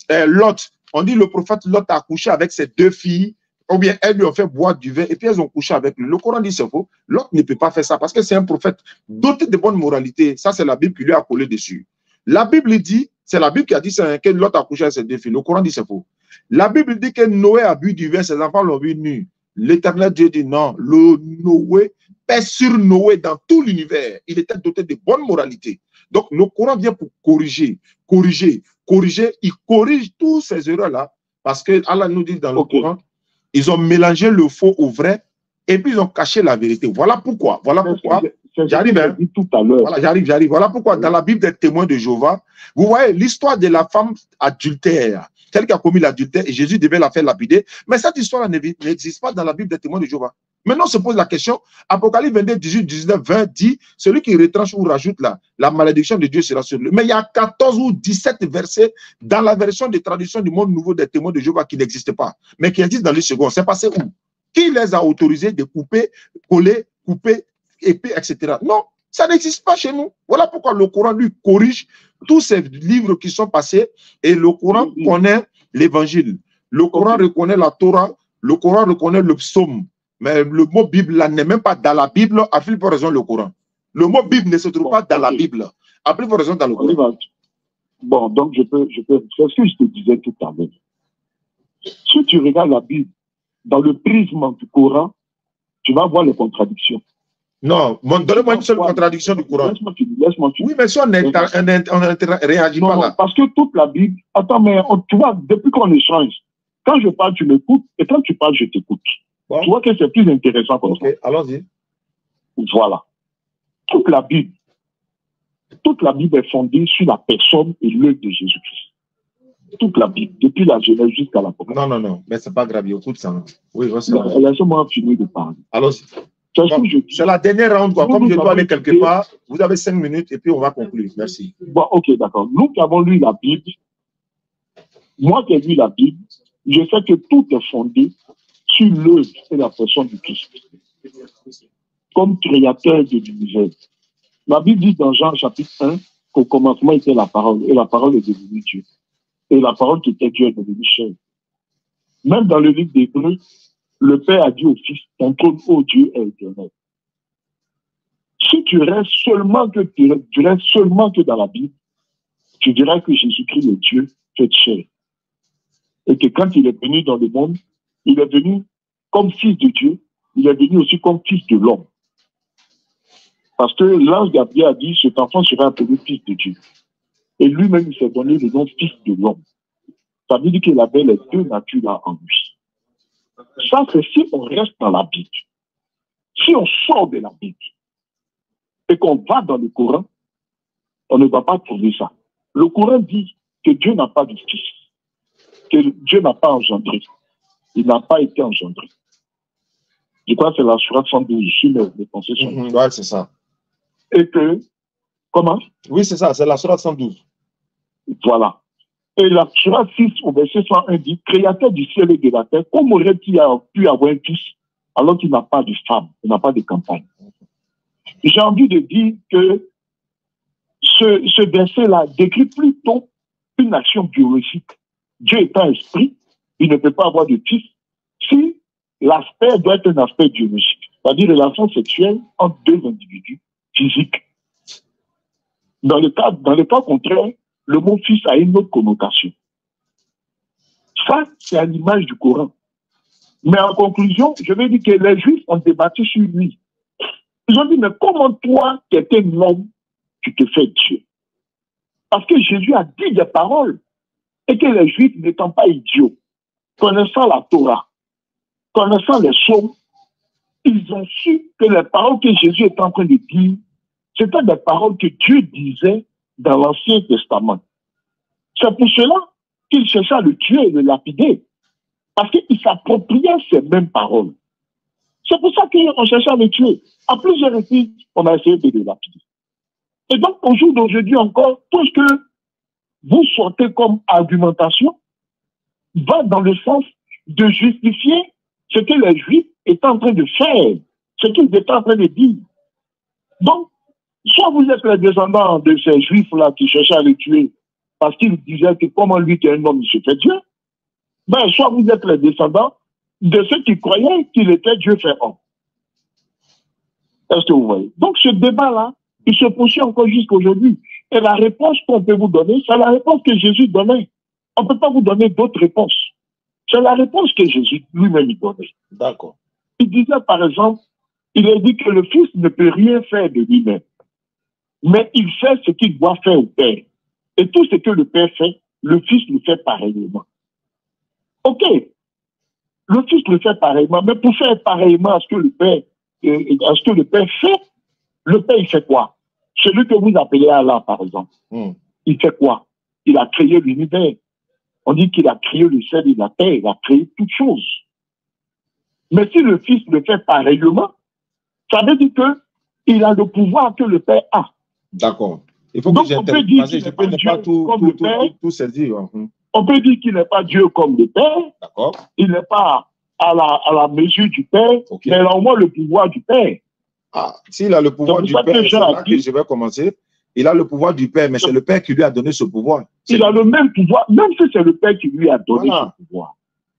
[SPEAKER 1] Lot. On dit le prophète Lot a couché avec ses 2 filles, ou bien elles lui ont fait boire du vin et puis elles ont couché avec lui. Le Coran dit c'est faux. Lot ne peut pas faire ça parce que c'est un prophète doté de bonne moralité. Ça, c'est la Bible qui lui a collé dessus. La Bible dit, c'est la Bible qui a dit ça, que Lot a couché avec ses 2 filles. Le Coran dit c'est faux. La Bible dit que Noé a bu du vin, ses enfants l'ont vu nu. L'Éternel Dieu dit non. Le Noé pèse sur Noé dans tout l'univers. Il était doté de bonne moralité. Donc le Coran vient pour corriger. Il corrige tous ces erreurs-là parce que Allah nous dit dans le Coran, ils ont mélangé le faux au vrai et puis ils ont caché la vérité. Voilà pourquoi. J'arrive. Hein? Tout à l'heure. Voilà, j'arrive. Voilà pourquoi dans la Bible des témoins de Jéhovah, vous voyez l'histoire de la femme adultère, celle qui a commis l'adultère et Jésus devait la faire lapider. Mais cette histoire n'existe pas dans la Bible des témoins de Jéhovah. Maintenant, on se pose la question, Apocalypse 22, 18, 19, 20 dit, celui qui retranche ou rajoute la malédiction de Dieu sera sur lui. Mais il y a 14 ou 17 versets dans la version de traduction du monde nouveau des témoins de Jéhovah qui n'existent pas, mais qui existent dans le second. C'est passé où? Qui les a autorisés de couper, coller, épée, etc. Non, ça n'existe pas chez nous. Voilà pourquoi le Coran, lui, corrige tous ces livres qui sont passés et le Coran connaît l'évangile. Le Coran reconnaît la Torah, le Coran reconnaît le psaume. Mais le mot Bible là n'est même pas dans la Bible, à plus forte raison le Coran. Le mot Bible ne se trouve pas dans la Bible, à plus forte raison dans le Coran.
[SPEAKER 7] Bon, donc je peux faire ce que je te disais tout à l'heure. Si tu regardes la Bible dans le prisme du Coran, tu vas voir les contradictions.
[SPEAKER 1] Non, donne-moi une seule contradiction du Coran.
[SPEAKER 7] Laisse-moi
[SPEAKER 1] oui, mais si on ne réagit pas là.
[SPEAKER 7] Parce que toute la Bible, attends, mais tu vois, depuis qu'on échange, Quand je parle, tu m'écoutes, et quand tu parles, je t'écoute.
[SPEAKER 1] Bon.
[SPEAKER 7] Tu vois que c'est plus intéressant comme ça.
[SPEAKER 1] Ok, allons-y.
[SPEAKER 7] Voilà. Toute la Bible est fondée sur la personne et l'œuvre de Jésus-Christ. Toute la Bible, depuis la Genèse jusqu'à l'Apocalypse.
[SPEAKER 1] Non, non, non, mais c'est pas grave, écoute ça. Oui,
[SPEAKER 7] laissez-moi finir de parler.
[SPEAKER 1] Allons-y. C'est la dernière round, quoi. Comme je dois aller quelque part, vous avez 5 minutes et puis on va conclure. Merci.
[SPEAKER 7] Bon, ok, d'accord. Nous qui avons lu la Bible, moi qui ai lu la Bible, je sais que tout est fondé sur l'œuvre et la personne du Christ, comme créateur de l'univers. La Bible dit dans Jean chapitre 1 qu'au commencement était la parole, et la parole est devenue Dieu. Et la parole qui était Dieu est devenue chair. Même dans le livre d'Hébreux, le Père a dit au Fils, ton trône, ô Dieu, est éternel. Si tu restes seulement que dans la Bible, tu diras que Jésus-Christ est Dieu fait chair. Et que quand il est venu dans le monde, il est venu comme fils de Dieu, il est venu aussi comme fils de l'homme. Parce que l'ange Gabriel a dit, cet enfant sera appelé fils de Dieu. Et lui-même, il s'est donné le nom fils de l'homme. Ça veut dire qu'il avait les deux natures là en lui. Ça, c'est si on reste dans la Bible. Si on sort de la Bible et qu'on va dans le Coran, on ne va pas trouver ça. Le Coran dit que Dieu n'a pas de fils, que Dieu n'a pas engendré. Il n'a pas été engendré. Je crois que c'est la sourate 112, je suis mes pensées sur
[SPEAKER 1] ouais, c'est ça.
[SPEAKER 7] Et que, comment?
[SPEAKER 1] Oui, c'est ça, c'est la sourate 112.
[SPEAKER 7] Voilà. Et la sourate 6 au verset 101 dit, créateur du ciel et de la terre, comment aurait-il pu avoir un fils alors qu'il n'a pas de femme, il n'a pas de campagne? J'ai envie de dire que ce verset-là décrit plutôt une action biologique. Dieu étant esprit, il ne peut pas avoir de fils si l'aspect doit être un aspect biologique, c'est-à-dire relation sexuelle entre deux individus physiques. Dans le cas contraire, le mot fils a une autre connotation. Ça, c'est à l'image du Coran. Mais en conclusion, je vais dire que les Juifs ont débattu sur lui. Ils ont dit, mais comment toi, qui étais un homme, tu te fais Dieu? Parce que Jésus a dit des paroles et que les Juifs, n'étant pas idiots, connaissant la Torah, connaissant les psaumes, ils ont su que les paroles que Jésus est en train de dire, c'était des paroles que Dieu disait dans l'Ancien Testament. C'est pour cela qu'ils cherchaient à le tuer et le lapider. Parce qu'il s'appropriait ces mêmes paroles. C'est pour ça qu'on cherchait à le tuer. À plusieurs reprises, on a essayé de le lapider. Et donc, au jour d'aujourd'hui encore, tout ce que vous sortez comme argumentation va dans le sens de justifier ce que les Juifs étaient en train de faire, ce qu'ils étaient en train de dire. Donc, soit vous êtes les descendants de ces Juifs-là qui cherchaient à le tuer parce qu'ils disaient que comment lui qui est un homme, il se fait Dieu. Ben, soit vous êtes les descendants de ceux qui croyaient qu'il était Dieu fait homme. Est-ce que vous voyez? Donc, ce débat-là, il se poursuit encore jusqu'à aujourd'hui. Et la réponse qu'on peut vous donner, c'est la réponse que Jésus donnait. On ne peut pas vous donner d'autres réponses. C'est la réponse que Jésus lui-même donnait.
[SPEAKER 1] D'accord.
[SPEAKER 7] Il disait, par exemple, il a dit que le Fils ne peut rien faire de lui-même. Mais il fait ce qu'il doit faire au Père. Et tout ce que le Père fait, le Fils le fait pareillement. OK. Le Fils le fait pareillement, mais pour faire pareillement à ce que le Père fait, le Père, il fait quoi? Celui que vous appelez Allah, par exemple, il fait quoi? Il a créé l'univers. On dit qu'il a créé le ciel et la terre, il a créé toutes choses. Mais si le Fils le fait pareillement, ça veut dire qu'il a le pouvoir que le Père a.
[SPEAKER 1] D'accord. Il faut que j'intervienne. Je peux ne pas tout saisir.
[SPEAKER 7] On peut dire qu'il n'est pas Dieu comme le Père.
[SPEAKER 1] D'accord.
[SPEAKER 7] Il n'est pas à la mesure du Père, mais il a au moins le pouvoir du Père.
[SPEAKER 1] Ah, s'il a le pouvoir du Père, c'est là que je vais commencer. Il a le pouvoir du Père, mais c'est le Père qui lui a donné ce pouvoir.
[SPEAKER 7] Il a le même pouvoir, même si c'est le Père qui lui a donné ce pouvoir.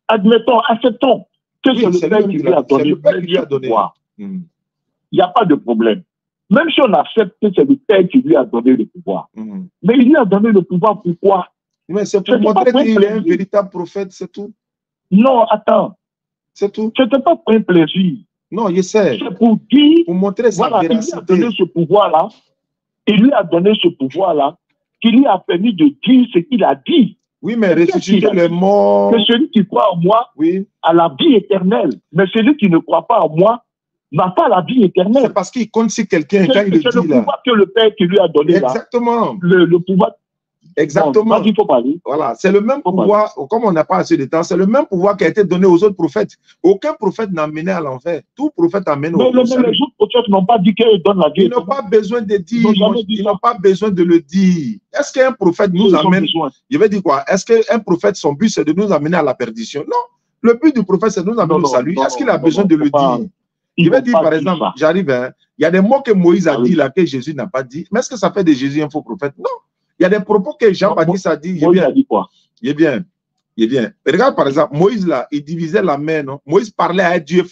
[SPEAKER 7] Admettons, acceptons que c'est le Père qui lui a donné ce pouvoir. Il n'y a pas de problème. Même si on accepte que c'est le Père qui lui a donné le pouvoir. Mais il lui a donné le pouvoir pourquoi?
[SPEAKER 1] Mais c'est pour montrer qu'il est un véritable prophète, c'est tout.
[SPEAKER 7] Non, attends.
[SPEAKER 1] C'est tout.
[SPEAKER 7] Ce n'était pas pour un plaisir.
[SPEAKER 1] Non, je sais.
[SPEAKER 7] C'est pour dire,
[SPEAKER 1] pour montrer sa véracité.
[SPEAKER 7] Il lui a donné ce pouvoir-là. Il lui a donné ce pouvoir-là qui lui a permis de dire ce qu'il a dit.
[SPEAKER 1] Oui, mais ressusciter les morts.
[SPEAKER 7] Que celui qui croit en moi
[SPEAKER 1] oui.
[SPEAKER 7] a la vie éternelle. Mais celui qui ne croit pas en moi n'a pas la vie éternelle.
[SPEAKER 1] C'est parce qu'il compte sur quelqu'un quand il le dit là.
[SPEAKER 7] C'est le pouvoir que le Père qui lui a donné.
[SPEAKER 1] Exactement.
[SPEAKER 7] Là. Le pouvoir.
[SPEAKER 1] Exactement.
[SPEAKER 7] Non, il faut parler.
[SPEAKER 1] Voilà, c'est le même pouvoir, comme on n'a pas assez de temps, c'est le même pouvoir qui a été donné aux autres prophètes. Aucun prophète n'a mené à l'enfer. Tout prophète a mené au salut.
[SPEAKER 7] Mais les autres prophètes n'ont pas dit qu'ils donnent la vie.
[SPEAKER 1] Ils n'ont pas besoin de dire. Ils n'ont pas besoin de le dire. Est-ce qu'un prophète nous amène? Je vais dire quoi? Est-ce qu'un prophète, son but, c'est de nous amener à la perdition? Non. Le but du prophète, c'est de nous amener au salut. Est-ce qu'il a besoin de le dire? Je vais dire, par exemple, j'arrive, hein, il y a des mots que Moïse a dit là, que Jésus n'a pas dit. Mais est-ce que ça fait de Jésus un faux prophète? Non. Il y a des propos que Jean-Baptiste a dit.
[SPEAKER 7] Moïse a dit quoi?
[SPEAKER 1] Il est bien. Il est bien. Regarde par exemple, Moïse là, il divisait la mer, non? Moïse parlait à Dieu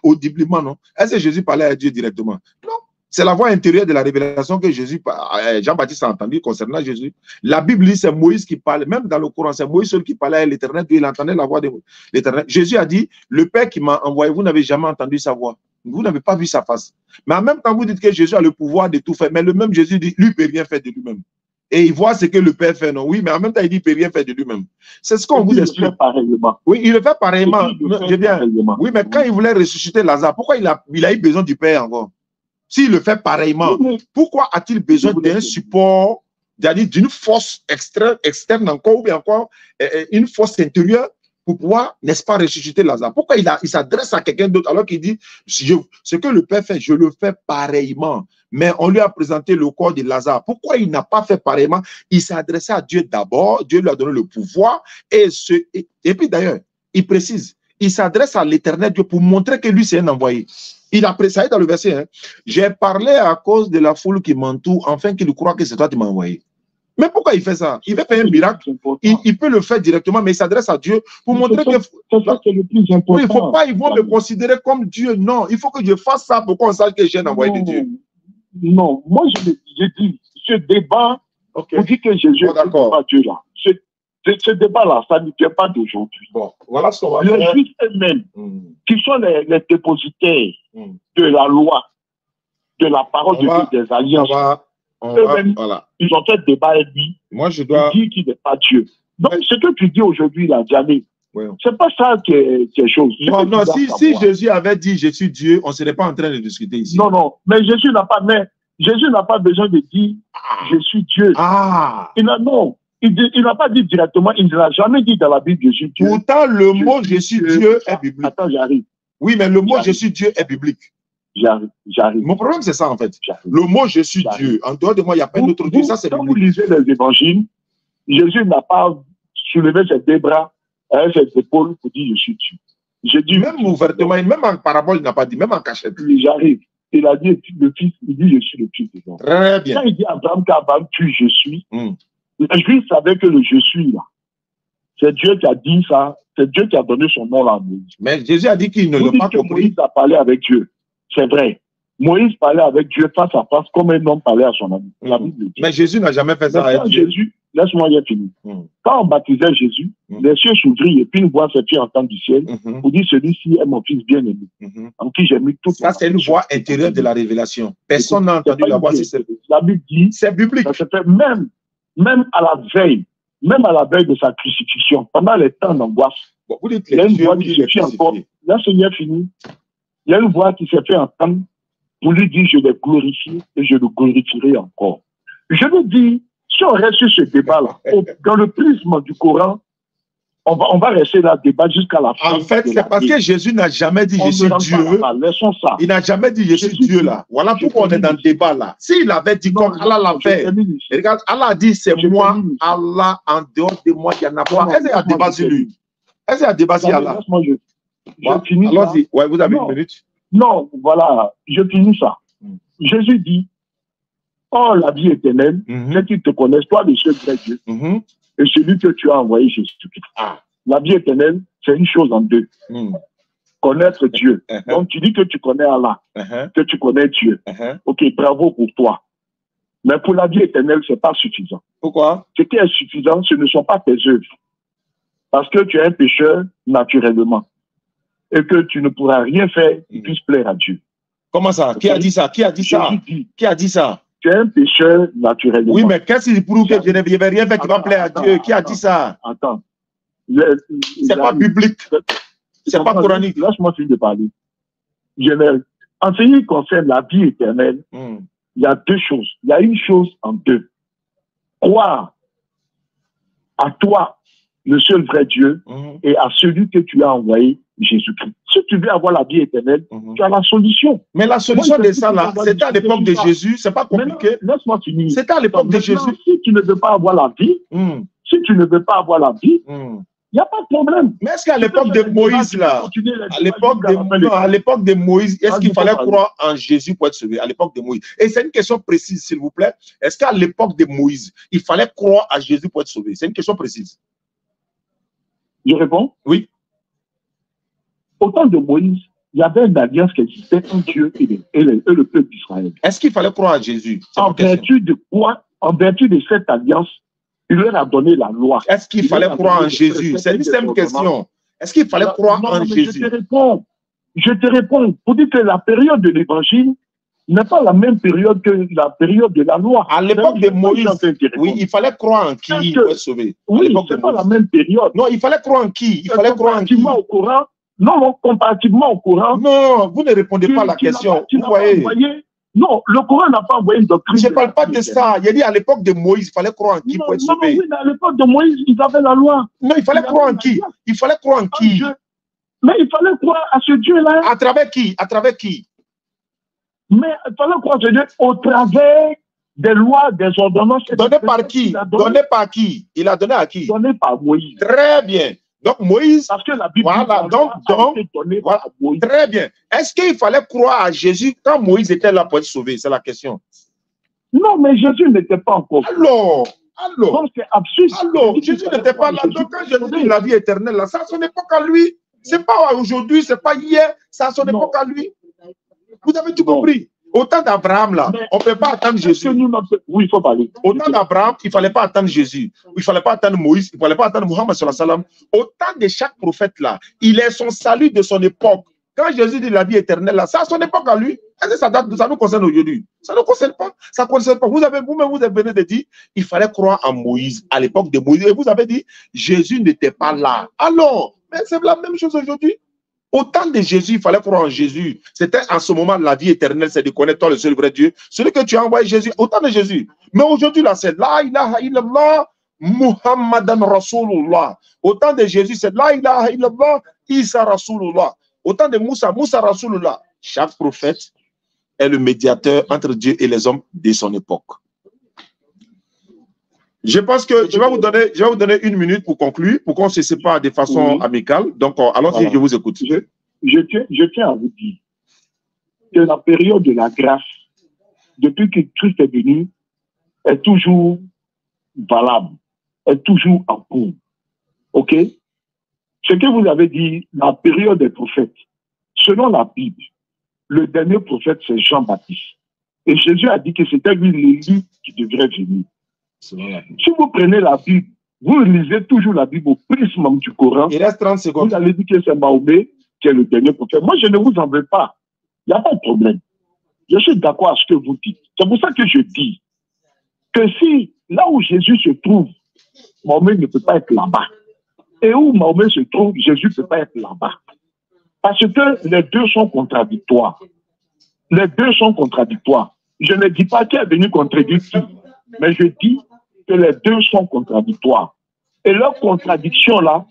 [SPEAKER 1] audiblement, non? Est-ce que Jésus parlait à Dieu directement? Non. C'est la voix intérieure de la révélation que Jean-Baptiste a entendu concernant Jésus. La Bible dit c'est Moïse qui parle. Même dans le Coran, c'est Moïse seul qui parlait à l'Éternel. Dieu, il entendait la voix de l'Éternel. Jésus a dit, le Père qui m'a envoyé, vous n'avez jamais entendu sa voix. Vous n'avez pas vu sa face. Mais en même temps, vous dites que Jésus a le pouvoir de tout faire. Mais le même Jésus dit, lui ne peut rien faire de lui-même. Et il voit ce que le Père fait, non? Oui, mais en même temps, il dit qu'il ne peut rien faire de lui-même. C'est ce qu'on vous explique.
[SPEAKER 7] Il le fait pareillement.
[SPEAKER 1] Oui, il le fait pareillement. Oui, mais quand il voulait ressusciter Lazare, pourquoi il a eu besoin du Père encore? S'il le fait pareillement, pourquoi a-t-il besoin d'un support, c'est-à-dire d'une force externe encore, ou bien encore une force intérieure pour pouvoir, n'est-ce pas, ressusciter Lazare? Pourquoi il s'adresse à quelqu'un d'autre alors qu'il dit, ce que le Père fait, je le fais pareillement. Mais on lui a présenté le corps de Lazare. Pourquoi il n'a pas fait pareillement? Il s'est adressé à Dieu d'abord, Dieu lui a donné le pouvoir, et puis d'ailleurs, il précise, il s'adresse à l'Éternel Dieu pour montrer que lui c'est un envoyé. Il a précisé dans le verset, hein, j'ai parlé à cause de la foule qui m'entoure, afin qu'il croit que c'est toi qui m'as envoyé. Mais pourquoi il fait ça? Il veut faire un miracle. Il peut le faire directement, mais il s'adresse à Dieu pour montrer que
[SPEAKER 7] c'est le plus important.
[SPEAKER 1] Oui, il ne faut pas, ils vont me considérer comme Dieu. Non, il faut que je fasse ça pour qu'on sache que j'ai un envoyé de Dieu.
[SPEAKER 7] Non, moi je dis, ce débat, on dit que Jésus n'est pas Dieu là. Ce débat-là, ça ne tient pas d'aujourd'hui.
[SPEAKER 1] Bon, voilà ce qu'on va
[SPEAKER 7] faire. Les juifs eux-mêmes, qui sont les dépositaires de la loi, de la parole de Dieu, des alliances, eux-mêmes, ils ont fait débat et lui.
[SPEAKER 1] Moi, je dois.
[SPEAKER 7] Il dit qu'il n'est pas Dieu. Donc, ce que tu dis aujourd'hui, là, Diané, c'est pas ça qui est chose.
[SPEAKER 1] Non, si Jésus avait dit je suis Dieu, on ne serait pas en train de discuter ici.
[SPEAKER 7] Non, mais Jésus n'a pas besoin de dire je suis Dieu. Il n'a pas dit directement, il ne l'a jamais dit dans la Bible je suis Dieu.
[SPEAKER 1] Pourtant, le mot je suis Dieu est biblique.
[SPEAKER 7] Attends, j'arrive.
[SPEAKER 1] Oui, mais le mot je suis Dieu est biblique.
[SPEAKER 7] J'arrive.
[SPEAKER 1] Mon problème, c'est ça en fait. Le mot je suis Dieu. En dehors de moi, il n'y a pas d'autre Dieu. Ça, c'est
[SPEAKER 7] quand vous lisez les évangiles, Jésus n'a pas soulevé ses deux bras, ses épaules pour dire je suis Dieu. J'ai dit
[SPEAKER 1] même ouvertement, même en parabole, il n'a pas dit, même en cachette.
[SPEAKER 7] J'arrive. Il a dit le fils, il dit je suis le fils de Dieu.
[SPEAKER 1] Très bien.
[SPEAKER 7] Quand il dit à Abraham qu'Abraham tue je suis, les Juifs savaient que le je suis là, c'est Dieu qui a dit ça, c'est Dieu qui a donné son nom là à Moïse.
[SPEAKER 1] Mais Jésus a dit qu'il ne l'a pas compris.
[SPEAKER 7] Moïse a parlé avec Dieu. C'est vrai. Moïse parlait avec Dieu face à face comme un homme parlait à son ami. La Bible dit.
[SPEAKER 1] Mais Jésus n'a jamais fait ça avec Dieu.
[SPEAKER 7] Laisse-moi y finir. Quand on baptisait Jésus, les cieux s'ouvrirent et puis une voix s'est fait entendre du ciel pour dire celui-ci est mon fils bien-aimé, en qui j'ai mis tout.
[SPEAKER 1] Ça, c'est une voix intérieure de la révélation. Personne n'a entendu la voix.
[SPEAKER 7] La Bible dit,
[SPEAKER 1] c'est biblique.
[SPEAKER 7] Ça se fait même à la veille de sa crucifixion, pendant les temps d'angoisse. Il y a une voix qui s'est fait encore. Là, Seigneur fini. Il y a une voix qui s'est fait entendre pour lui dire je l'ai glorifié et je le glorifierai encore. Je veux dire, si on reste sur ce débat-là, dans le prisme du Coran, on va rester là, débat jusqu'à la fin.
[SPEAKER 1] En fait, c'est parce que Jésus n'a jamais dit je suis Dieu.
[SPEAKER 7] Laissons ça.
[SPEAKER 1] Il n'a jamais dit je suis Dieu là. Voilà pourquoi on est dans le débat là. S'il avait dit comme Allah l'a fait, regarde, Allah a dit c'est moi, Allah, en dehors de moi, il n'y en a pas. Est-ce qu'il y a débat sur lui? Est-ce qu'il y a débat sur Allah? Allons-y. Ouais, vous avez une minute.
[SPEAKER 7] Non, voilà, je finis ça. Jésus dit, oh, la vie éternelle, c'est qu'ils te connaissent, toi, le seul vrai Dieu, et celui que tu as envoyé Jésus-Christ. La vie éternelle, c'est une chose en deux. Connaître Dieu. Donc, tu dis que tu connais Allah, que tu connais Dieu. Ok, bravo pour toi. Mais pour la vie éternelle, ce n'est pas suffisant.
[SPEAKER 1] Pourquoi?
[SPEAKER 7] Ce qui est suffisant, ce ne sont pas tes œuvres. Parce que tu es un pécheur naturellement. Et que tu ne pourras rien faire qui puisse plaire à Dieu.
[SPEAKER 1] Comment ça? Qui a dit ça? Qui a dit ça? Qui a dit ça?
[SPEAKER 7] Tu es un pécheur naturellement.
[SPEAKER 1] Oui, mais qu'est-ce qui prouve que je ne vais rien faire qui va plaire à Dieu? Qui a dit ça?
[SPEAKER 7] Attends.
[SPEAKER 1] C'est pas biblique. C'est pas coranique.
[SPEAKER 7] Lâche-moi finir de parler. En ce qui concerne la vie éternelle, il y a deux choses. Il y a une chose en deux. Croire à toi, le seul vrai Dieu, et à celui que tu as envoyé, Jésus-Christ. Si tu veux avoir la vie éternelle, tu as la solution.
[SPEAKER 1] Mais la solution de ça, là, c'était à l'époque de Jésus, c'est pas compliqué.
[SPEAKER 7] Laisse-moi finir.
[SPEAKER 1] C'était à l'époque de Jésus.
[SPEAKER 7] Si tu ne veux pas avoir la vie, si tu ne veux pas avoir la vie, il n'y a pas de problème.
[SPEAKER 1] Mais est-ce qu'à l'époque de Moïse, là, à l'époque de Moïse, est-ce qu'il fallait croire en Jésus pour être sauvé? À l'époque de Moïse. Et c'est une question précise, s'il vous plaît. Est-ce qu'à l'époque de Moïse, il fallait croire à Jésus pour être sauvé? C'est une question précise.
[SPEAKER 7] Je réponds?
[SPEAKER 1] Oui.
[SPEAKER 7] Au temps de Moïse, il y avait une alliance qui existait entre Dieu et le peuple d'Israël.
[SPEAKER 1] Est-ce qu'il fallait croire à Jésus?
[SPEAKER 7] En vertu de quoi? En vertu de cette alliance, il leur a donné la loi.
[SPEAKER 1] Est-ce qu'il fallait croire en Jésus? C'est une simple question. Est-ce qu'il fallait croire en Jésus?
[SPEAKER 7] Je te réponds. Pour dire que la période de l'évangile n'est pas la même période que la période de la loi.
[SPEAKER 1] À l'époque de Moïse, oui, il fallait croire en qui pour être sauvé.
[SPEAKER 7] Oui, c'est pas la même période.
[SPEAKER 1] Non, il fallait croire en qui? Il fallait croire en qui?
[SPEAKER 7] Au Coran. Non, comparativement au Coran.
[SPEAKER 1] Non, vous ne répondez pas à la question. Vous voyez.
[SPEAKER 7] Non, le Coran n'a pas envoyé une doctrine.
[SPEAKER 1] Je ne parle pas de ça. Il a dit à l'époque de Moïse, il fallait croire en qui pour être sauvé.
[SPEAKER 7] Non, oui, mais à l'époque de Moïse, ils avaient la loi.
[SPEAKER 1] Non, il fallait croire en qui? Il fallait croire en qui?
[SPEAKER 7] Mais il fallait croire à ce Dieu-là.
[SPEAKER 1] À travers qui? À travers qui?
[SPEAKER 7] Mais il fallait croire à ce Dieu au travers des lois, des ordonnances.
[SPEAKER 1] Donné par qui? Donné par qui? Il a donné à qui?
[SPEAKER 7] Donné par Moïse.
[SPEAKER 1] Très bien. Donc Moïse,
[SPEAKER 7] parce que la Bible
[SPEAKER 1] voilà, donc voilà, très bien. Est-ce qu'il fallait croire à Jésus quand Moïse était là pour être sauvé? C'est la question.
[SPEAKER 7] Non, mais Jésus n'était pas encore.
[SPEAKER 1] Alors,
[SPEAKER 7] donc c'est absurde.
[SPEAKER 1] Alors, Jésus n'était pas là. Donc quand Jésus dit la vie éternelle, là, ça à son époque à lui. C'est pas aujourd'hui, c'est pas hier, c'est à son époque à lui. Vous avez tout compris. Au temps d'Abraham, là, on ne peut pas attendre Jésus.
[SPEAKER 7] Oui, il faut parler.
[SPEAKER 1] Au temps d'Abraham, il ne fallait pas attendre Jésus. Il ne fallait pas attendre Moïse. Il ne fallait pas attendre Mohammed. Au temps de chaque prophète, là, il est son salut de son époque. Quand Jésus dit la vie éternelle, là, c'est à son époque à lui. Est-ce que ça nous concerne aujourd'hui? Ça ne nous concerne pas. Ça ne concerne pas. Vous-même, vous avez venu de dire il fallait croire en Moïse, à l'époque de Moïse. Et vous avez dit Jésus n'était pas là. Alors, mais c'est la même chose aujourd'hui. Au temps de Jésus, il fallait croire en Jésus. C'était en ce moment la vie éternelle, c'est de connaître toi le seul vrai Dieu. Celui que tu as envoyé Jésus, au temps de Jésus. Mais aujourd'hui, là, c'est La ilaha illallah Muhammadan Rasulullah. Au temps de Jésus, c'est La ilaha illallah Isa Rasulullah. Au temps de Moussa, Moussa Rasulullah. Chaque prophète est le médiateur entre Dieu et les hommes de son époque. Je pense que je vais vous donner une minute pour conclure, pour qu'on se sépare de façon amicale. Donc, allons-y, je vous écoute.
[SPEAKER 7] Je tiens à vous dire que la période de la grâce, depuis que Christ est venu, est toujours valable, est toujours en cours. OK? Ce que vous avez dit, la période des prophètes, selon la Bible, le dernier prophète, c'est Jean-Baptiste. Et Jésus a dit que c'était lui l'Élie qui devrait venir. Si vous prenez la Bible, vous lisez toujours la Bible au prisme du Coran.
[SPEAKER 1] Il reste 30 secondes.
[SPEAKER 7] Vous allez dire que c'est Mahomet qui est le dernier prophète. Moi, je ne vous en veux pas. Il n'y a pas de problème. Je suis d'accord avec ce que vous dites. C'est pour ça que je dis que si, là où Jésus se trouve, Mahomet ne peut pas être là-bas. Et où Mahomet se trouve, Jésus ne peut pas être là-bas. Parce que les deux sont contradictoires. Les deux sont contradictoires. Je ne dis pas qui est venu contredire qui, mais je dis que les deux sont contradictoires. Et leur contradiction là,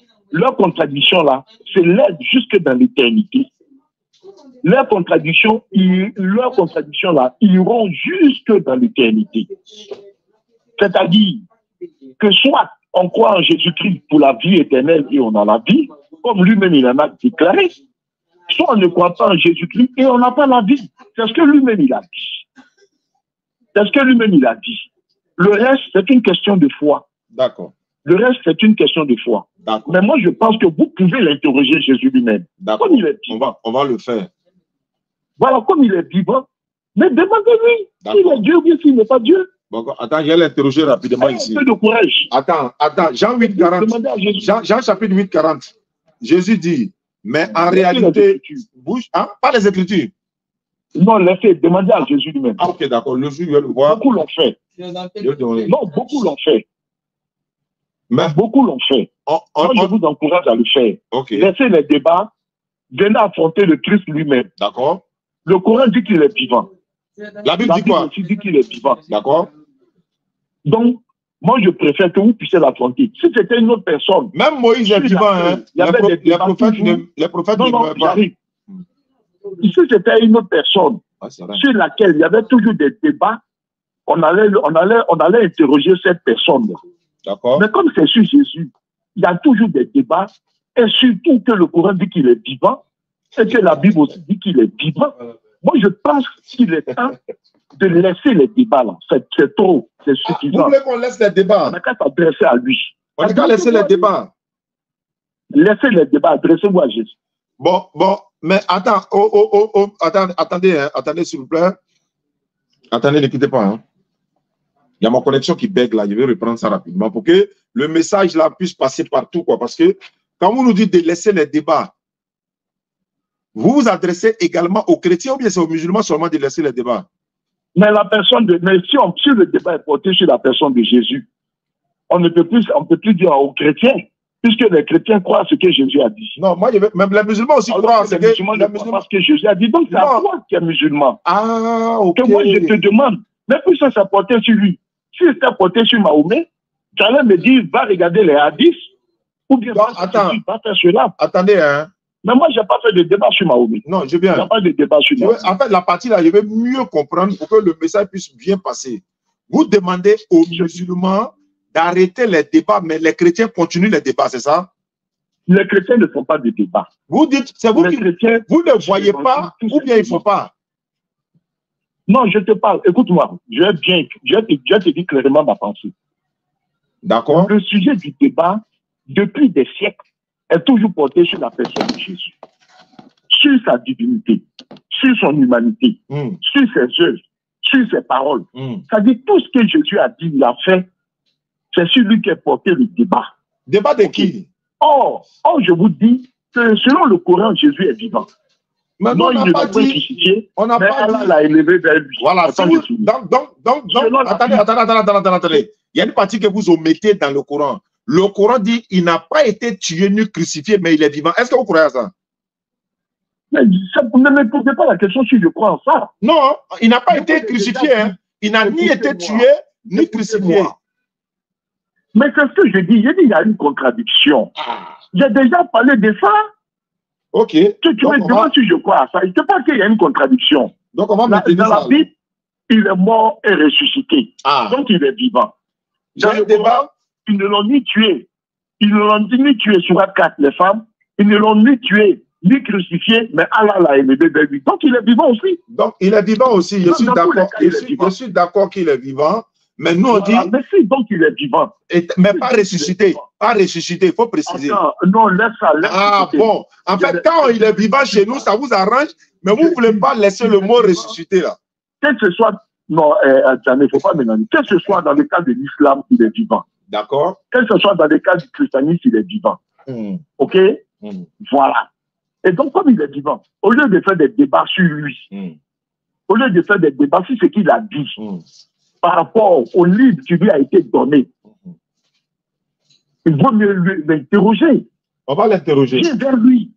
[SPEAKER 7] c'est l'aide jusque dans l'éternité. Leurs contradictions là, iront jusque dans l'éternité. C'est-à-dire que soit on croit en Jésus-Christ pour la vie éternelle et on a la vie, comme lui-même il en a déclaré, soit on ne croit pas en Jésus-Christ et on n'a pas la vie. C'est ce que lui-même il a dit. C'est ce que lui-même il a dit. Le reste, c'est une question de foi.
[SPEAKER 1] D'accord.
[SPEAKER 7] Le reste, c'est une question de foi. Mais moi, je pense que vous pouvez l'interroger Jésus lui-même.
[SPEAKER 1] Comme il est vivant. On va le faire.
[SPEAKER 7] Voilà, comme il est vivant. Mais demandez-lui s'il est Dieu ou bien s'il n'est pas Dieu.
[SPEAKER 1] Bon, attends, je vais l'interroger rapidement ici.
[SPEAKER 7] Un peu de courage.
[SPEAKER 1] Attends. Jean 8, 40. Jean chapitre 8, 40. Jésus dit, mais en réalité, bouge, hein, pas les Écritures.
[SPEAKER 7] Non, laissez, demandez à Jésus lui-même.
[SPEAKER 1] Ah, ok, d'accord. Le jour, je vais le voir.
[SPEAKER 7] Beaucoup l'ont fait. Non, beaucoup l'ont fait. Mais beaucoup l'ont fait. Moi, je vous encourage à le faire.
[SPEAKER 1] Okay.
[SPEAKER 7] Laissez les débats. Venez affronter le Christ lui-même.
[SPEAKER 1] D'accord.
[SPEAKER 7] Le Coran dit qu'il est vivant.
[SPEAKER 1] La Bible dit quoi?
[SPEAKER 7] aussi dit qu'il est vivant.
[SPEAKER 1] D'accord.
[SPEAKER 7] Donc, moi, je préfère que vous puissiez l'affronter. Si c'était une autre personne.
[SPEAKER 1] Même Moïse est vivant, hein. Les prophètes
[SPEAKER 7] non,
[SPEAKER 1] ne
[SPEAKER 7] pas. Si c'était une autre personne sur laquelle il y avait toujours des débats, on allait interroger cette personne.
[SPEAKER 1] D'accord.
[SPEAKER 7] Mais comme c'est sur Jésus, il y a toujours des débats, et surtout que le Coran dit qu'il est vivant, et que la Bible aussi dit qu'il est vivant. Moi, je pense qu'il est temps de laisser les débats là. C'est trop, c'est suffisant.
[SPEAKER 1] Vous voulez qu'on laisse les débats?
[SPEAKER 7] On n'a qu'à s'adresser à lui.
[SPEAKER 1] On n'a qu'à laisser les débats.
[SPEAKER 7] Laissez les débats, adressez-vous à Jésus.
[SPEAKER 1] Bon, mais attends, attendez, hein, attendez s'il vous plaît. Attendez, ne quittez pas. Hein. Il y a ma connexion qui bug là, je vais reprendre ça rapidement pour que le message là puisse passer partout, quoi. Parce que quand vous nous dites de laisser les débats, vous vous adressez également aux chrétiens ou bien c'est aux musulmans seulement de laisser les débats?
[SPEAKER 7] Mais la personne de, mais si le débat est porté sur la personne de Jésus, on ne peut plus dire aux chrétiens, puisque les chrétiens croient à ce que Jésus a dit.
[SPEAKER 1] Non, moi, même les musulmans aussi croient à ce que
[SPEAKER 7] Jésus a dit. Donc, c'est à toi qui es musulman.
[SPEAKER 1] Ah, ok.
[SPEAKER 7] Que moi, je te demande, mais puis ça s'est porté sur lui. Si c'était porté sur Mahomet, tu allais me dire, va regarder les hadiths, ou bien va faire cela.
[SPEAKER 1] Attendez, hein.
[SPEAKER 7] Mais moi, je n'ai pas fait de débat sur Mahomet.
[SPEAKER 1] Non, je viens.
[SPEAKER 7] Il n'y a pas de débat sur Mahomet.
[SPEAKER 1] En fait, la partie là, je vais mieux comprendre pour que le message puisse bien passer. Vous demandez aux musulmans d'arrêter les débats, mais les chrétiens continuent les débats, c'est ça?
[SPEAKER 7] Les chrétiens ne font pas de débats.
[SPEAKER 1] Vous dites, c'est vous qui vous ne voyez pas, ou bien il ne faut pas?
[SPEAKER 7] Non, je te parle. Écoute-moi, je te dis clairement ma pensée.
[SPEAKER 1] D'accord.
[SPEAKER 7] Le sujet du débat, depuis des siècles, est toujours porté sur la personne de Jésus, sur sa divinité, sur son humanité, sur ses œuvres, sur ses paroles. C'est-à-dire tout ce que Jésus a dit, il a fait, c'est sur lui qui est porté le débat.
[SPEAKER 1] Débat de qui?
[SPEAKER 7] Or, je vous dis que selon le Coran, Jésus est vivant.
[SPEAKER 1] Mais non, on n'a pas dit. On n'a pas
[SPEAKER 7] dit. L'a élevé vers lui.
[SPEAKER 1] Voilà. Attendez. Il y a une partie que vous omettez dans le Coran. Le Coran dit il n'a pas été tué ni crucifié, mais il est vivant. Est-ce que vous croyez à ça?
[SPEAKER 7] Mais ne me posez pas la question si je crois en ça.
[SPEAKER 1] Non, il n'a pas été crucifié. Hein. Il n'a ni été tué, ni crucifié.
[SPEAKER 7] Mais c'est ce que je dis. J'ai dit il y a une contradiction. J'ai déjà parlé de ça.
[SPEAKER 1] Ok.
[SPEAKER 7] Tu me demandes si je crois à ça. Je ne sais pas qu'il y a une contradiction.
[SPEAKER 1] Donc on va mettre
[SPEAKER 7] dans la Bible, il est mort et ressuscité. Donc il est vivant. Dans le débat, ils ne l'ont ni tué. Ils ne l'ont ni tué sur A4, les femmes. Ils ne l'ont ni tué, ni crucifié, mais Allah l'a élevé vers lui. Donc il est vivant aussi.
[SPEAKER 1] Donc il est vivant aussi. Je suis d'accord. Je suis d'accord qu'il est vivant. Mais nous on dit.
[SPEAKER 7] Mais si, donc il est vivant.
[SPEAKER 1] Mais pas ressuscité. Pas ressuscité, il faut préciser.
[SPEAKER 7] Attends, non, laisse ça.
[SPEAKER 1] Bon. En fait, quand il est vivant chez nous, ça vous arrange, mais vous ne voulez pas laisser le mot ressuscité là.
[SPEAKER 7] Que ce soit. Non, il ne faut pas mélanger. Que ce soit dans le cas de l'islam, il est vivant.
[SPEAKER 1] D'accord.
[SPEAKER 7] Que ce soit dans le cas du christianisme, il est vivant. OK? Voilà. Et donc, comme il est vivant, au lieu de faire des débats sur lui, au lieu de faire des débats sur ce qu'il a dit, par rapport au livre qui lui a été donné, il vaut mieux l'interroger.
[SPEAKER 1] On va l'interroger.
[SPEAKER 7] Viens vers lui.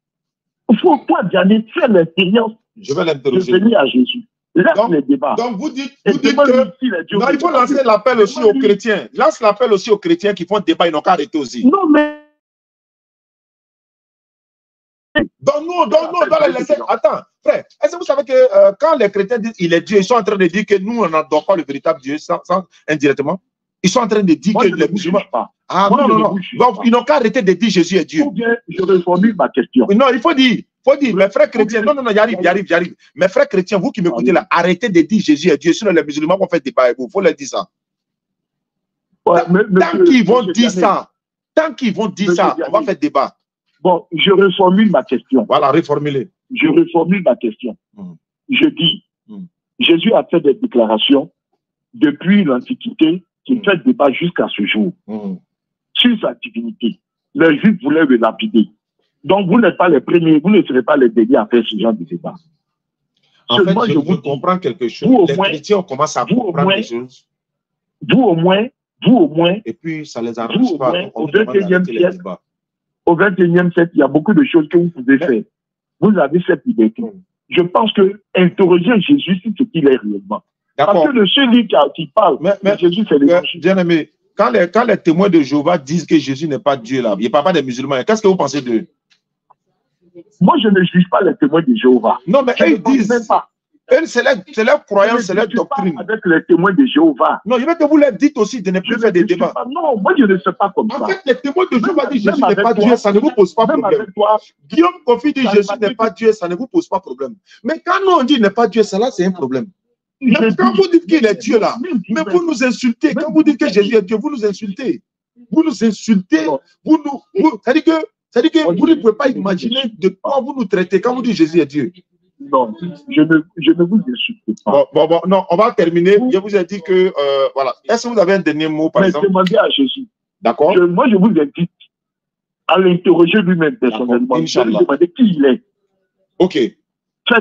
[SPEAKER 7] Il faut toi, Diane, faire l'expérience de venir à Jésus. Laisse les débats.
[SPEAKER 1] Donc vous dites que non, il faut lancer l'appel aussi aux chrétiens. Lance l'appel aussi aux chrétiens qui font débat, ils n'ont qu'à arrêter aussi.
[SPEAKER 7] Non, mais.
[SPEAKER 1] Donc nous, on doit les laisser. Attends, frère, est-ce que vous savez que quand les chrétiens disent qu'il est Dieu, ils sont en train de dire que nous, on n'adore pas le véritable Dieu indirectement? Ils sont en train de dire que les musulmans. Ah non. Donc ils n'ont qu'à arrêter de dire Jésus est Dieu.
[SPEAKER 7] Ou bien je reformule ma question.
[SPEAKER 1] Non, il faut dire, mes frères chrétiens, non, j'arrive. Mes frères chrétiens, vous qui m'écoutez là, arrêtez de dire Jésus est Dieu, sinon les musulmans vont faire débat avec vous. Il faut leur dire ça. Tant qu'ils vont dire ça, on va faire débat.
[SPEAKER 7] Bon, je reformule ma question.
[SPEAKER 1] Voilà, reformulez.
[SPEAKER 7] Je reformule ma question. Je dis, Jésus a fait des déclarations depuis l'Antiquité qui fait débat jusqu'à ce jour sur sa divinité. Les Juifs voulaient le lapider. Donc, vous n'êtes pas les premiers, vous ne serez pas les derniers à faire ce genre de débat.
[SPEAKER 1] En fait, je comprends quelque chose. Les chrétiens commencent à comprendre des choses.
[SPEAKER 7] Vous au moins,
[SPEAKER 1] et puis ça les arrange pas.
[SPEAKER 7] Au 21e siècle, au 21e siècle, il y a beaucoup de choses que vous pouvez faire. Vous avez cette liberté. Je pense que interroger Jésus sur ce qu'il est réellement. Parce que le seul qui parle de Jésus, c'est l'évangile.
[SPEAKER 1] Bien aimé, quand les témoins de Jéhovah disent que Jésus n'est pas Dieu là, il ne parle pas des musulmans, qu'est-ce que vous pensez d'eux?
[SPEAKER 7] Moi, je ne juge pas les témoins de Jéhovah.
[SPEAKER 1] Non, mais eux, ils disent. C'est leur croyance, c'est leur doctrine.
[SPEAKER 7] Avec les témoins de Jéhovah.
[SPEAKER 1] Non, il veut que vous leur dites aussi de ne plus faire des débats.
[SPEAKER 7] Non, moi, je ne sais pas comme ça.
[SPEAKER 1] En fait, les témoins de Jéhovah disent Jésus n'est pas Dieu, ça ne vous pose pas problème. Guillaume Kofi dit Jésus n'est pas Dieu, ça ne vous pose pas problème. Mais quand nous on dit n'est pas Dieu, ça là, c'est un problème. Quand vous dites qu'il est Dieu là, mais vous nous insultez. Quand vous dites que Jésus est Dieu, vous nous insultez. Vous nous insultez. C'est-à-dire que vous ne pouvez pas imaginer de quoi vous nous traitez quand vous dites Jésus est Dieu.
[SPEAKER 7] Non, je ne vous insulte pas.
[SPEAKER 1] Bon, non, on va terminer. Je vous ai dit que, voilà. Est-ce que vous avez un dernier mot, par exemple?
[SPEAKER 7] Demandez à Jésus.
[SPEAKER 1] D'accord.
[SPEAKER 7] Moi, je vous invite à l'interroger lui-même personnellement. Je vais lui demander qui il est.
[SPEAKER 1] Ok.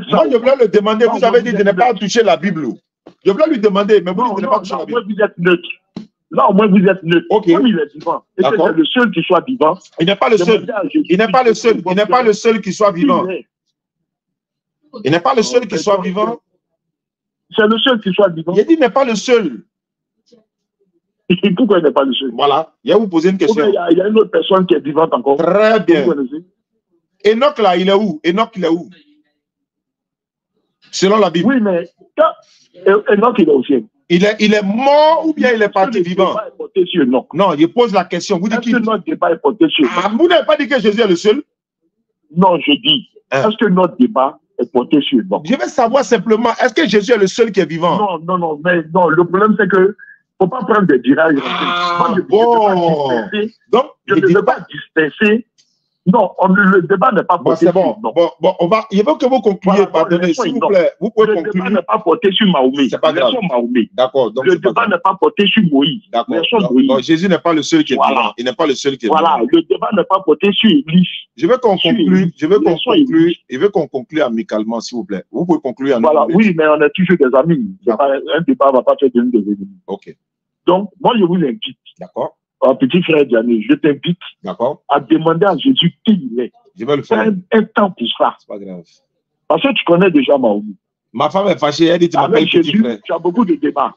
[SPEAKER 1] Moi, je voulais le demander. Vous avez dit de ne pas toucher la Bible. Je voulais lui demander, mais vous dites de ne pas toucher la Bible.
[SPEAKER 7] Vous êtes neutre. Là, au moins, vous êtes neutre.
[SPEAKER 1] Ok.
[SPEAKER 7] Comme il est vivant. Et c'est le seul qui soit vivant.
[SPEAKER 1] Il n'est pas le seul. Il n'est pas le seul. Il n'est pas le seul qui soit vivant. Il n'est pas le seul qui soit vivant.
[SPEAKER 7] C'est le seul qui soit vivant.
[SPEAKER 1] Il dit il n'est pas le seul.
[SPEAKER 7] Et pourquoi il n'est pas le seul?
[SPEAKER 1] Voilà. Il va vous poser une question.
[SPEAKER 7] Il y a une autre personne qui est vivante encore.
[SPEAKER 1] Très bien. Enoch là, il est où? Enoch, il est où? Selon la Bible.
[SPEAKER 7] Oui, mais Enoch, il est au ciel.
[SPEAKER 1] Il est mort ou bien il est parti vivant? Non, je pose la question. Vous dites qu'il
[SPEAKER 7] notre débat est porté sur
[SPEAKER 1] vous n'avez pas dit que Jésus est le seul?
[SPEAKER 7] Non, je dis. Est-ce que notre débat est porté sur le
[SPEAKER 1] Je veux savoir simplement, est-ce que Jésus est le seul qui est vivant?
[SPEAKER 7] Non, mais non, le problème c'est que il ne faut pas prendre des dirages. Donc, je ne veux pas disperser. Non, le débat n'est pas porté
[SPEAKER 1] sur... Bon, il faut que vous concluiez, pardonnez, s'il vous plaît. Vous pouvez conclure.
[SPEAKER 7] Le débat n'est pas porté sur Mahomet.
[SPEAKER 1] C'est pas grave. D'accord.
[SPEAKER 7] Le débat n'est pas porté sur Moïse.
[SPEAKER 1] D'accord. Jésus n'est pas le seul qui est vivant. Il n'est pas le seul qui est vivant.
[SPEAKER 7] Voilà, le débat n'est pas porté sur Église.
[SPEAKER 1] Je veux qu'on conclue amicalement, s'il vous plaît. Vous pouvez conclure
[SPEAKER 7] amicalement. Voilà, oui, mais on est toujours des amis. Un débat ne va pas faire de nous des ennemis.
[SPEAKER 1] Ok.
[SPEAKER 7] Donc, moi, je vous invite.
[SPEAKER 1] D'accord.
[SPEAKER 7] Petit frère Diané, je t'invite à demander à Jésus qui il est.
[SPEAKER 1] Je vais le faire.
[SPEAKER 7] Un temps pour ça.
[SPEAKER 1] C'est pas grave.
[SPEAKER 7] Parce que tu connais déjà Mahomet.
[SPEAKER 1] Ma femme est fâchée, elle dit tu m'appelles petit frère.
[SPEAKER 7] Tu as beaucoup de débats.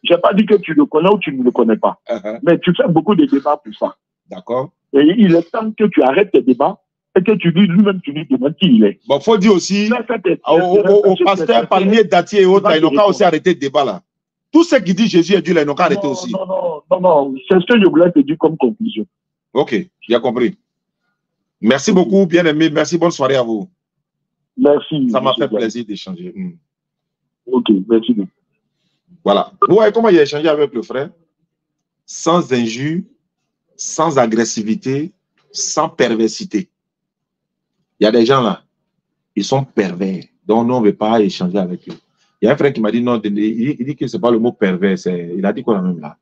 [SPEAKER 7] Je n'ai pas dit que tu le connais ou tu ne le connais pas. Mais tu fais beaucoup de débats pour ça.
[SPEAKER 1] D'accord.
[SPEAKER 7] Et il est temps que tu arrêtes tes débats et que tu lui-même tu lui demandes qui il est.
[SPEAKER 1] Bon, il faut dire aussi au pasteur Palmier, Datier et autres, ils n'ont pas aussi arrêté le débat là. Tous ceux qui disent Jésus est Dieu, là, ils n'ont qu'à arrêter aussi.
[SPEAKER 7] Non. C'est ce que je voulais te dire comme conclusion.
[SPEAKER 1] Ok, j'ai compris. Merci beaucoup, bien aimé. Merci, bonne soirée à vous.
[SPEAKER 7] Merci.
[SPEAKER 1] Ça m'a fait plaisir d'échanger.
[SPEAKER 7] Ok, merci beaucoup.
[SPEAKER 1] Voilà. Vous voyez comment il a échangé avec le frère? Sans injure, sans agressivité, sans perversité. Il y a des gens là, ils sont pervers. Donc, nous, on ne veut pas échanger avec eux. Il y a un frère qui m'a dit non, il dit que ce n'est pas le mot pervers, il a dit quoi même là?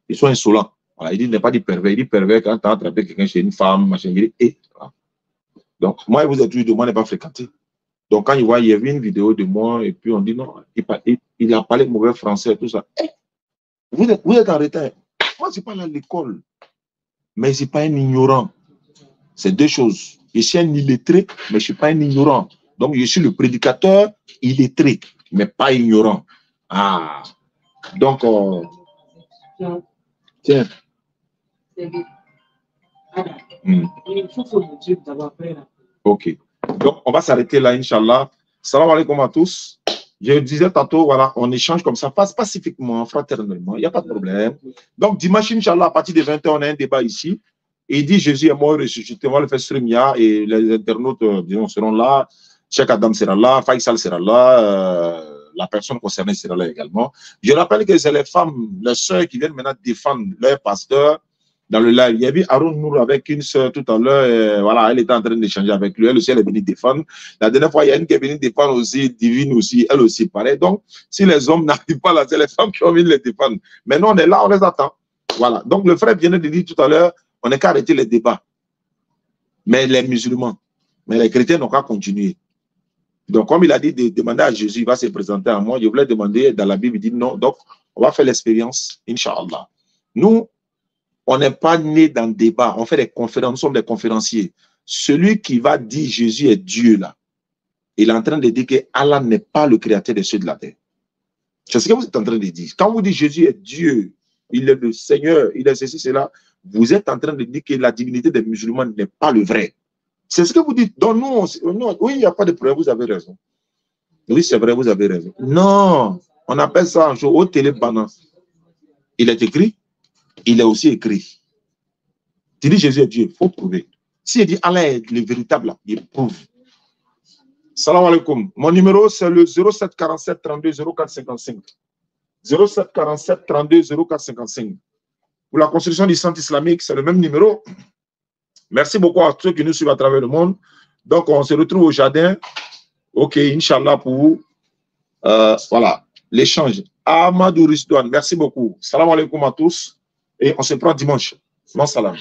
[SPEAKER 1] Ils sont insolents. Voilà, il dit, il n'est pas dit pervers, il dit pervers quand tu as attrapé quelqu'un chez une femme, machin, il dit, voilà. Donc, moi, il vous a toujours dit, moi, je n'ai pas fréquenté. Donc, quand il voit, il y avait une vidéo de moi, et puis on dit non, il a parlé mauvais français, tout ça. Vous êtes en retard. Moi, je parle à l'école, mais je ne suis pas un ignorant. C'est deux choses. Je suis un illettré, mais je ne suis pas un ignorant. Donc, je suis le prédicateur illettré, mais pas ignorant. Ah, donc, tiens. Ok. Donc, on va s'arrêter là, Inch'Allah. Salam alaikum à tous. Je disais tantôt, voilà, on échange comme ça, pacifiquement, fraternellement, il n'y a pas de problème. Donc, dimanche, Inch'Allah, à partir de 20h, on a un débat ici. Et il dit Jésus est mort, ressuscité. On va le faire stream, et les internautes, disons, seront là. Cheikh Adam sera là, Faisal sera là, la personne concernée sera là également. Je rappelle que c'est les femmes, les sœurs qui viennent maintenant défendre leur pasteur dans le live. Il y avait Aaron Nour avec une sœur tout à l'heure, voilà, elle était en train d'échanger avec lui, elle aussi elle est venue défendre. La dernière fois, il y a une qui est venue défendre aussi, Divine aussi, elle aussi pareil. Donc, si les hommes n'arrivent pas là, c'est les femmes qui ont envie de les défendre. Maintenant, on est là, on les attend. Voilà. Donc, le frère vient de dire tout à l'heure, on n'a qu'à arrêter les débats. Mais les musulmans, mais les chrétiens n'ont qu'à continuer. Donc, comme il a dit de demander à Jésus, il va se présenter à moi. Je voulais demander dans la Bible, il dit non. Donc, on va faire l'expérience, Inch'Allah. Nous, on n'est pas né dans le débat. On fait des conférences, nous sommes des conférenciers. Celui qui va dire Jésus est Dieu, là, il est en train de dire que Allah n'est pas le créateur des cieux de la terre. C'est ce que vous êtes en train de dire. Quand vous dites Jésus est Dieu, il est le Seigneur, il est ceci, cela, vous êtes en train de dire que la divinité des musulmans n'est pas le vrai. C'est ce que vous dites. Donc nous, oui, il n'y a pas de problème, vous avez raison. Oui, c'est vrai, vous avez raison. Non, on appelle ça un jour au télébanan. Il est écrit, il est aussi écrit. Tu dis Jésus est Dieu, il faut prouver. S'il dit Allah est le véritable, il prouve. Salam alaikum. Mon numéro, c'est le 07 47 32 04 55. 07 47 32 04 55. Pour la construction du centre islamique, c'est le même numéro. Merci beaucoup à ceux qui nous suivent à travers le monde. Donc, on se retrouve au jardin. OK, Inch'Allah, pour voilà, l'échange. Amadou Rizdoine, merci beaucoup. Salam alaikum à tous. Et on se prend dimanche. Salam.